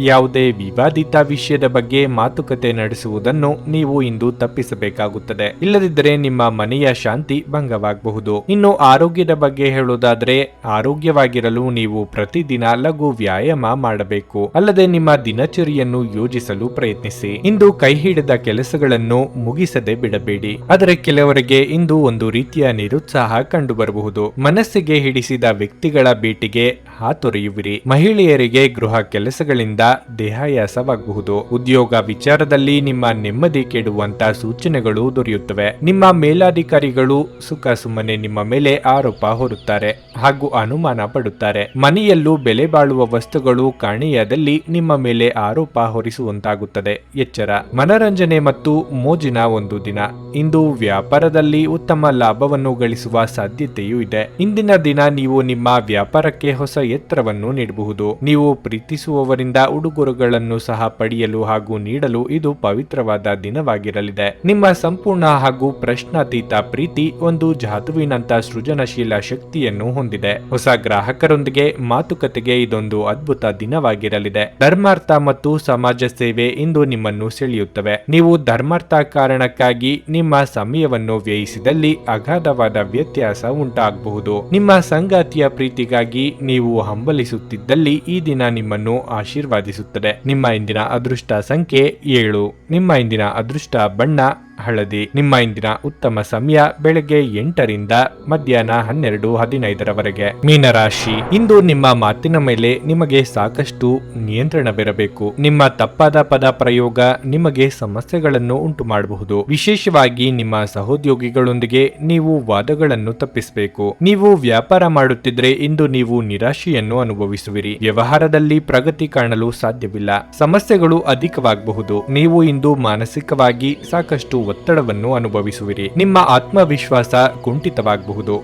ಯಾವುದೇ ವಿವಾದಿತ ವಿಷಯದ ಬಗ್ಗೆ ಮಾತುಕತೆ ನಡೆಸುವುದನ್ನು ನೀವು ಇಂದು ತಪ್ಪಿಸಬೇಕಾಗುತ್ತದೆ. ಇಲ್ಲದಿದ್ದರೆ ನಿಮ್ಮ ಮನೆಯ ಶಾಂತಿ ಭಂಗವಾಗಬಹುದು. ಇನ್ನು ಆರೋಗ್ಯದ ಬಗ್ಗೆ ಹೇಳುವುದಾದ್ರೆ ಆರೋಗ್ಯವಾಗಿರಲು ನೀವು ಪ್ರತಿದಿನ ಲಘು ವ್ಯಾಯಾಮ ಮಾಡಬೇಕು. ಅಲ್ಲದೆ ನಿಮ್ಮ ದಿನಚರಿಯನ್ನು ಯೋಜಿಸಲು ಪ್ರಯತ್ನಿಸಿ. ಇಂದು ಕೈ ಹಿಡಿದ ಕೆಲಸಗಳನ್ನು ಮುಗಿಸದೆ ಬಿಡಬೇಡಿ. ಆದರೆ ಕೆಲವರಿಗೆ ಇಂದು ಒಂದು ರೀತಿಯ ನಿರುತ್ಸಾಹ ಕಂಡುಬರಬಹುದು. ಮನಸ್ಸಿಗೆ ಹಿಡಿಸಿದ ವ್ಯಕ್ತಿಗಳ ಭೇಟಿಗೆ ಹಾತೊರೆಯುವಿರಿ. ಮಹಿಳೆಯರಿಗೆ ಗೃಹ ಕೆಲಸಗಳಿಂದ ದೇಹಾಯಾಸವಾಗಬಹುದು. ಉದ್ಯೋಗ ವಿಚಾರದಲ್ಲಿ ನಿಮ್ಮ ನೆಮ್ಮದಿ ಕೆಡುವಂತ ಸೂಚನೆಗಳು ದೊರೆಯುತ್ತವೆ. ನಿಮ್ಮ ಮೇಲಾಧಿಕಾರಿಗಳು ಸುಖ ಸುಮ್ಮನೆ ನಿಮ್ಮ ಮೇಲೆ ಆರೋಪ ಹೊರುತ್ತಾರೆ ಹಾಗೂ ಅನುಮಾನ ಪಡುತ್ತಾರೆ. ಮನೆಯಲ್ಲೂ ಬೆಲೆ ಬಾಳುವ ವಸ್ತುಗಳು ಕಾಣೆಯಾದಲ್ಲಿ ನಿಮ್ಮ ಮೇಲೆ ಆರೋಪ ಹೊರಿಸುವಂತಾಗುತ್ತದೆ. ಎಚ್ಚರ. ಮನರಂಜನೆ ಮತ್ತು ಮೋಜಿನ ಒಂದು ದಿನ. ಇಂದು ವ್ಯಾಪಾರದಲ್ಲಿ ಉತ್ತಮ ಲಾಭವನ್ನು ಗಳಿಸುವ ಸಾಧ್ಯತೆಯೂ ಇದೆ. ಇಂದಿನ ದಿನ ನೀವು ನಿಮ್ಮ ವ್ಯಾಪಾರಕ್ಕೆ ಹೊಸ ಎತ್ತರವನ್ನು ನೀಡಬಹುದು. ನೀವು ಪ್ರೀತಿಸುವವರಿಂದ ಉಡುಗೊರೆಗಳನ್ನು ಸಹ ಪಡೆಯಲು ಹಾಗೂ ನೀಡಲು ಇದು ಪವಿತ್ರವಾದ ದಿನವಾಗಿರಲಿದೆ. ನಿಮ್ಮ ಸಂಪೂರ್ಣ ಹಾಗೂ ಪ್ರಶ್ನಾತೀತ ಪ್ರೀತಿ ಒಂದು ಜಾದುವಿನಂತ ಸೃಜನಶೀಲ ಶಕ್ತಿಯನ್ನು ಹೊಂದಿದೆ. ಹೊಸ ಗ್ರಾಹಕರೊಂದಿಗೆ ಮಾತುಕತೆಗೆ ಇದೊಂದು ಅದ್ಭುತ ದಿನವಾಗಿರಲಿದೆ. ಧರ್ಮಾರ್ಥ ಮತ್ತು ಸಮಾಜ ಸೇವೆ ಇಂದು ನಿಮ್ಮನ್ನು ಸೆಳೆಯುತ್ತವೆ. ನೀವು ಧರ್ಮಾರ್ಥ ಕಾರಣಕ್ಕಾಗಿ ನಿಮ್ಮ ಸಮಯವನ್ನು ವ್ಯಯಿಸಿದಲ್ಲಿ ಅಗಾಧವಾದ ವ್ಯತ್ಯಾಸ ಉಂಟಾಗಬಹುದು. ನಿಮ್ಮ ಸಂಗಾತಿಯ ಪ್ರೀತಿಗಾಗಿ ನೀವು ಹಂಬಲಿಸುತ್ತಿದ್ದಲ್ಲಿ ಈ ದಿನ ನಿಮ್ಮನ್ನು ಆಶೀರ್ವಾದಿಸುತ್ತದೆ. ನಿಮ್ಮ ಇಂದಿನ ಅದೃಷ್ಟ ಸಂಖ್ಯೆ 7. ನಿಮ್ಮ ಇಂದಿನ ಅದೃಷ್ಟ ಬಣ್ಣ ಹಳದಿ. ನಿಮ್ಮ ಇಂದಿನ ಉತ್ತಮ ಸಮಯ ಬೆಳಗ್ಗೆ 8 ರಿಂದ ಮಧ್ಯಾಹ್ನ 12:15ರವರೆಗೆ. ಮೀನರಾಶಿ, ಇಂದು ನಿಮ್ಮ ಮಾತಿನ ಮೇಲೆ ನಿಮಗೆ ಸಾಕಷ್ಟು ನಿಯಂತ್ರಣವಿರಬೇಕು. ನಿಮ್ಮ ತಪ್ಪಾದ ಪದ ಪ್ರಯೋಗ ನಿಮಗೆ ಸಮಸ್ಯೆಗಳನ್ನು ಉಂಟು ಮಾಡಬಹುದು. ವಿಶೇಷವಾಗಿ ನಿಮ್ಮ ಸಹೋದ್ಯೋಗಿಗಳೊಂದಿಗೆ ನೀವು ವಾದಗಳನ್ನು ತಪ್ಪಿಸಬೇಕು. ನೀವು ವ್ಯಾಪಾರ ಮಾಡುತ್ತಿದ್ರೆ ಇಂದು ನೀವು ನಿರಾಶೆಯನ್ನು ಅನುಭವಿಸುವಿರಿ. ವ್ಯವಹಾರದಲ್ಲಿ ಪ್ರಗತಿ ಕಾಣಲು ಸಾಧ್ಯವಿಲ್ಲ. ಸಮಸ್ಯೆಗಳು ಅಧಿಕವಾಗಬಹುದು. ನೀವು ಇಂದು ಮಾನಸಿಕವಾಗಿ ಸಾಕಷ್ಟು ಒತ್ತಡವನ್ನು ಅನುಭವಿಸುವಿರಿ. ನಿಮ್ಮ ಆತ್ಮವಿಶ್ವಾಸ ಕುಂಠಿತವಾಗಬಹುದು.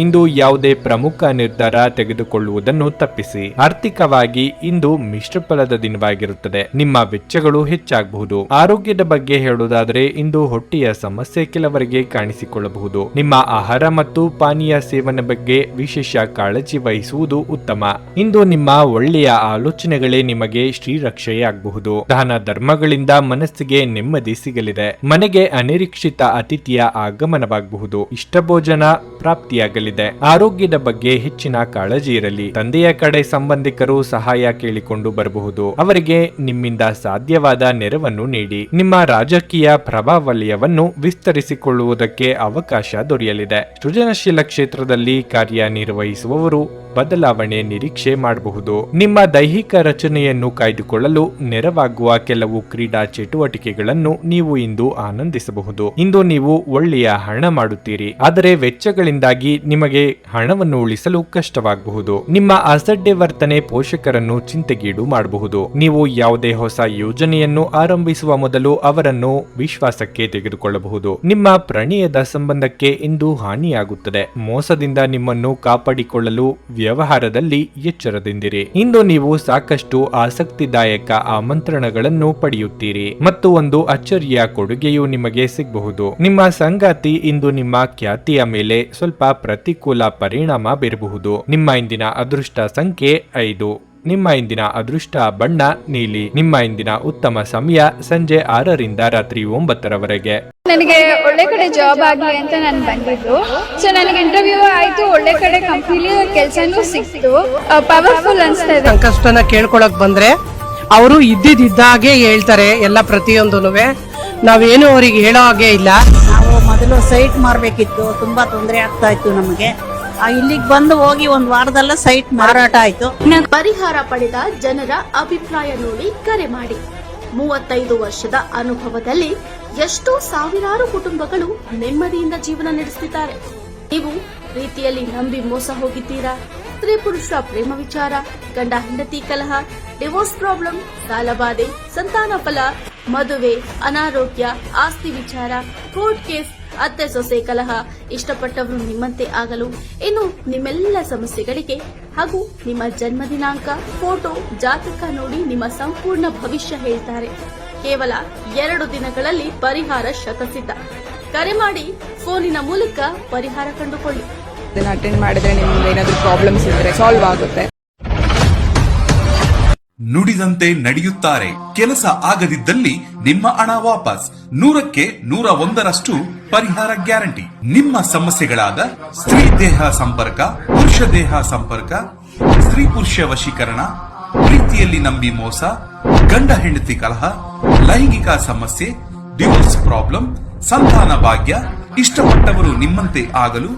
ಇಂದು ಯಾವುದೇ ಪ್ರಮುಖ ನಿರ್ಧಾರ ತೆಗೆದುಕೊಳ್ಳುವುದನ್ನು ತಪ್ಪಿಸಿ. ಆರ್ಥಿಕವಾಗಿ ಇಂದು ಮಿಶ್ರ ಫಲದ ದಿನವಾಗಿರುತ್ತದೆ. ನಿಮ್ಮ ವೆಚ್ಚಗಳು ಹೆಚ್ಚಾಗಬಹುದು. ಆರೋಗ್ಯದ ಬಗ್ಗೆ ಹೇಳುವುದಾದರೆ ಇಂದು ಹೊಟ್ಟೆಯ ಸಮಸ್ಯೆ ಕೆಲವರಿಗೆ ಕಾಣಿಸಿಕೊಳ್ಳಬಹುದು. ನಿಮ್ಮ ಆಹಾರ ಮತ್ತು ಪಾನೀಯ ಸೇವನೆ ಬಗ್ಗೆ ವಿಶೇಷ ಕಾಳಜಿ ವಹಿಸುವುದು ಉತ್ತಮ. ಇಂದು ನಿಮ್ಮ ಒಳ್ಳೆಯ ಆಲೋಚನೆಗಳೇ ನಿಮಗೆ ಶ್ರೀರಕ್ಷೆಯಾಗಬಹುದು. ದಾನ ಧರ್ಮಗಳಿಂದ ಮನಸ್ಸಿಗೆ ನೆಮ್ಮದಿ ಸಿಗಲಿದೆ. ಮನೆಗೆ ಅನಿರೀಕ್ಷಿತ ಅತಿಥಿಯ ಆಗಮನವಾಗಬಹುದು. ಇಷ್ಟ ಭೋಜನ ಪ್ರಾಪ್ತಿಯಾಗಲಿದೆ. ಆರೋಗ್ಯದ ಬಗ್ಗೆ ಹೆಚ್ಚಿನ ಕಾಳಜಿ ಇರಲಿ. ತಂದೆಯ ಕಡೆ ಸಂಬಂಧಿಕರು ಸಹಾಯ ಕೇಳಿಕೊಂಡು ಬರಬಹುದು. ಅವರಿಗೆ ನಿಮ್ಮಿಂದ ಸಾಧ್ಯವಾದ ನೆರವನ್ನು ನೀಡಿ. ನಿಮ್ಮ ರಾಜಕೀಯ ಪ್ರಭಾವಲಯವನ್ನು ವಿಸ್ತರಿಸಿಕೊಳ್ಳುವುದಕ್ಕೆ ಅವಕಾಶ ದೊರೆಯಲಿದೆ. ಸೃಜನಶೀಲ ಕ್ಷೇತ್ರದಲ್ಲಿ ಕಾರ್ಯನಿರ್ವಹಿಸುವವರು ಬದಲಾವಣೆ ನಿರೀಕ್ಷೆ ಮಾಡಬಹುದು. ನಿಮ್ಮ ದೈಹಿಕ ರಚನೆಯನ್ನು ಕಾಯ್ದುಕೊಳ್ಳಲು ನೆರವಾಗುವ ಕೆಲವು ಕ್ರೀಡಾ ಚಟುವಟಿಕೆಗಳನ್ನು ನೀವು ಇಂದು ಆನಂದಿಸಬಹುದು. ಇಂದು ನೀವು ಒಳ್ಳೆಯ ಹಣ ಮಾಡುತ್ತೀರಿ, ಆದರೆ ವೆಚ್ಚಗಳಿಂದಾಗಿ ನಿಮಗೆ ಹಣವನ್ನು ಉಳಿಸಲು ಕಷ್ಟವಾಗಬಹುದು. ನಿಮ್ಮ ಅಸಡ್ಡೆ ವರ್ತನೆ ಪೋಷಕರನ್ನು ಚಿಂತೆಗೀಡು ಮಾಡಬಹುದು. ನೀವು ಯಾವುದೇ ಹೊಸ ಯೋಜನೆಯನ್ನು ಆರಂಭಿಸುವ ಮೊದಲು ಅವರನ್ನು ವಿಶ್ವಾಸಕ್ಕೆ ತೆಗೆದುಕೊಳ್ಳಬಹುದು. ನಿಮ್ಮ ಪ್ರಣಯದ ಸಂಬಂಧಕ್ಕೆ ಇಂದು ಹಾನಿಯಾಗುತ್ತದೆ. ಮೋಸದಿಂದ ನಿಮ್ಮನ್ನು ಕಾಪಾಡಿಕೊಳ್ಳಲು ವ್ಯವಹಾರದಲ್ಲಿ ಎಚ್ಚರದಿಂದಿರಿ. ಇಂದು ನೀವು ಸಾಕಷ್ಟು ಆಸಕ್ತಿದಾಯಕ ಆಮಂತ್ರಣಗಳನ್ನು ಪಡೆಯುತ್ತೀರಿ ಮತ್ತು ಒಂದು ಅಚ್ಚರಿಯ ಕೊಡುಗೆಯು ನಿಮಗೆ ಸಿಗಬಹುದು. ನಿಮ್ಮ ಸಂಗಾತಿ ಇಂದು ನಿಮ್ಮ ಖ್ಯಾತಿಯ ಮೇಲೆ ಸ್ವಲ್ಪ ಪ್ರತಿಕೂಲ ಪರಿಣಾಮ ಬೀರಬಹುದು. ನಿಮ್ಮ ಇಂದಿನ ಅದೃಷ್ಟ ಸಂಖ್ಯೆ 5. ನಿಮ್ಮ ಇಂದಿನ ಅದೃಷ್ಟ ಬಣ್ಣ ನೀಲಿ. ನಿಮ್ಮ ಇಂದಿನ ಉತ್ತಮ ಸಮಯ ಸಂಜೆ 6 ರಿಂದ ರಾತ್ರಿ 9 ನನಗೆ ಒಳ್ಳೆ ಕಡೆ ಜಾಬ್ ಆಗಲಿ ಅಂತ ನಾನು ಬಂದಿದ್ದು. ಸೊ ನನಗೆ ಇಂಟರ್ವ್ಯೂ ಆಯ್ತು, ಒಳ್ಳೆ ಕಡೆ ಕಂಪ್ನಿಲಿ ಕೆಲಸನೂ ಸಿಕ್ತು. ಪವರ್ಫುಲ್ ಅನ್ಸ್ತಾ ಇದೆ. ಸಂಕಷ್ಟನ ಕೇಳ್ಕೊಳಕ್ ಬಂದ್ರೆ ಅವರು ಇದ್ದಿದ್ದಾಗೆ ಹೇಳ್ತಾರೆ ಎಲ್ಲ ಪ್ರತಿಯೊಂದೂನುವೆ. ನಾವೇನು ಅವ್ರಿಗೆ ಹೇಳೋ ಹಾಗೆ ಇಲ್ಲ. ನಾವು ಮೊದಲು ಸೈಟ್ ಮಾರಬೇಕಿತ್ತು, ತುಂಬಾ ತೊಂದರೆ ಆಗ್ತಾ ಇತ್ತು ನಮಗೆ. ಇಲ್ಲಿಗೆ ಬಂದು ಹೋಗಿ ಒಂದು ವಾರದಲ್ಲ ಸೈಟ್ ಮಾರಾಟ ಆಯ್ತು. ಪರಿಹಾರ ಪಡೆದ ಜನರ ಅಭಿಪ್ರಾಯ ನೋಡಿ ಕರೆ ಮಾಡಿ. 35 ವರ್ಷದ ಅನುಭವದಲ್ಲಿ ಎಷ್ಟೋ ಸಾವಿರಾರು ಕುಟುಂಬಗಳು ನೆಮ್ಮದಿಯಿಂದ ಜೀವನ ನಡೆಸುತ್ತಿದ್ದಾರೆ. ನೀವು ಪ್ರೀತಿಯಲ್ಲಿ ನಂಬಿ ಮೋಸ ಹೋಗಿದ್ದೀರಾ? ಸ್ತ್ರೀ ಪುರುಷ ಪ್ರೇಮ ವಿಚಾರ, ಗಂಡ ಹೆಂಡತಿ ಕಲಹ, ಡಿವೋರ್ಸ್ ಪ್ರಾಬ್ಲಮ್, ಸಾಲಬಾಧೆ, ಸಂತಾನ ಫಲ, ಮದುವೆ, ಅನಾರೋಗ್ಯ, ಆಸ್ತಿ ವಿಚಾರ, ಕೋರ್ಟ್ ಕೇಸ್, ಅತ್ತೆ ಸೊಸೆ ಕಲಹ, ಇಷ್ಟಪಟ್ಟವರು ನಿಮ್ಮಂತೆ ಆಗಲು, ಇನ್ನು ನಿಮ್ಮೆಲ್ಲ ಸಮಸ್ಯೆಗಳಿಗೆ ಹಾಗೂ ನಿಮ್ಮ ಜನ್ಮ ದಿನಾಂಕ, ಫೋಟೋ, ಜಾತಕ ನೋಡಿ ನಿಮ್ಮ ಸಂಪೂರ್ಣ ಭವಿಷ್ಯ ಹೇಳ್ತಾರೆ. ಕೇವಲ 2 ದಿನಗಳಲ್ಲಿ ಪರಿಹಾರ ಶತಸಿದ್ಧ. ಕರೆ ಮಾಡಿ ಫೋನಿನ ಮೂಲಕ ಪರಿಹಾರ ಕಂಡುಕೊಳ್ಳಿ. ಅಟೆಂಡ್ ಮಾಡಿದ್ರೆ ನಿಮ್ಗೆ ಏನಾದ್ರೂ ಪ್ರಾಬ್ಲಮ್ಸ್ ಇದ್ರೆ ಸಾಲ್ವ್ ಆಗುತ್ತೆ. ನುಡಿದಂತೆ ನಡೆಯುತ್ತಾರೆ. ಕೆಲಸ ಆಗದಿದ್ದಲ್ಲಿ ನಿಮ್ಮ ಹಣ ವಾಪಸ್. 100ಕ್ಕೆ 101ರಷ್ಟು ಪರಿಹಾರ ಗ್ಯಾರಂಟಿ. ನಿಮ್ಮ ಸಮಸ್ಯೆಗಳಾದ ಸ್ತ್ರೀ ದೇಹ ಸಂಪರ್ಕ, ಪುರುಷ ದೇಹ ಸಂಪರ್ಕ, ಸ್ತ್ರೀ ಪುರುಷ ವಶೀಕರಣ, ಪ್ರೀತಿಯಲ್ಲಿ ನಂಬಿ ಮೋಸ, ಗಂಡ ಹೆಂಡತಿ ಕಲಹ, ಲೈಂಗಿಕ ಸಮಸ್ಯೆ, ಡಿವೋರ್ಸ್ ಪ್ರಾಬ್ಲಮ್, ಸಂತಾನ ಭಾಗ್ಯ, ಇಷ್ಟಪಟ್ಟವರು ನಿಮ್ಮಂತೆ ಆಗಲು,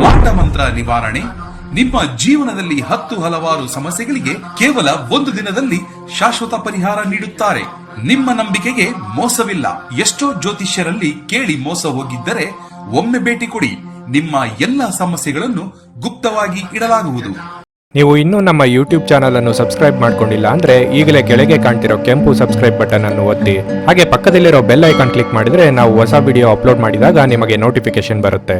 ಮಾಟ ಮಂತ್ರ ನಿವಾರಣೆ, ನಿಮ್ಮ ಜೀವನದಲ್ಲಿ 10 ಹಲವಾರು ಸಮಸ್ಯೆಗಳಿಗೆ ಕೇವಲ 1 ದಿನದಲ್ಲಿ ಶಾಶ್ವತ ಪರಿಹಾರ ನೀಡುತ್ತಾರೆ. ನಿಮ್ಮ ನಂಬಿಕೆಗೆ ಮೋಸವಿಲ್ಲ. ಎಷ್ಟೋ ಜ್ಯೋತಿಷ್ಯರಲ್ಲಿ ಕೇಳಿ ಮೋಸ ಹೋಗಿದ್ದರೆ ಒಮ್ಮೆ ಭೇಟಿ ಕೊಡಿ. ನಿಮ್ಮ ಎಲ್ಲ ಸಮಸ್ಯೆಗಳನ್ನು ಗುಪ್ತವಾಗಿ ಇಡಲಾಗುವುದು. ನೀವು ಇನ್ನೂ ನಮ್ಮ ಯೂಟ್ಯೂಬ್ ಚಾನಲ್ ಅನ್ನು ಸಬ್ಸ್ಕ್ರೈಬ್ ಮಾಡ್ಕೊಂಡಿಲ್ಲ ಅಂದ್ರೆ ಈಗಲೇ ಕೆಳಗೆ ಕಾಣ್ತಿರೋ ಕೆಂಪು ಸಬ್ಸ್ಕ್ರೈಬ್ ಬಟನ್ ಅನ್ನು ಒತ್ತಿ. ಹಾಗೆ ಪಕ್ಕದಲ್ಲಿರೋ ಬೆಲ್ ಐಕಾನ್ ಕ್ಲಿಕ್ ಮಾಡಿದ್ರೆ ನಾವು ಹೊಸ ವಿಡಿಯೋ ಅಪ್ಲೋಡ್ ಮಾಡಿದಾಗ ನಿಮಗೆ ನೋಟಿಫಿಕೇಶನ್ ಬರುತ್ತೆ.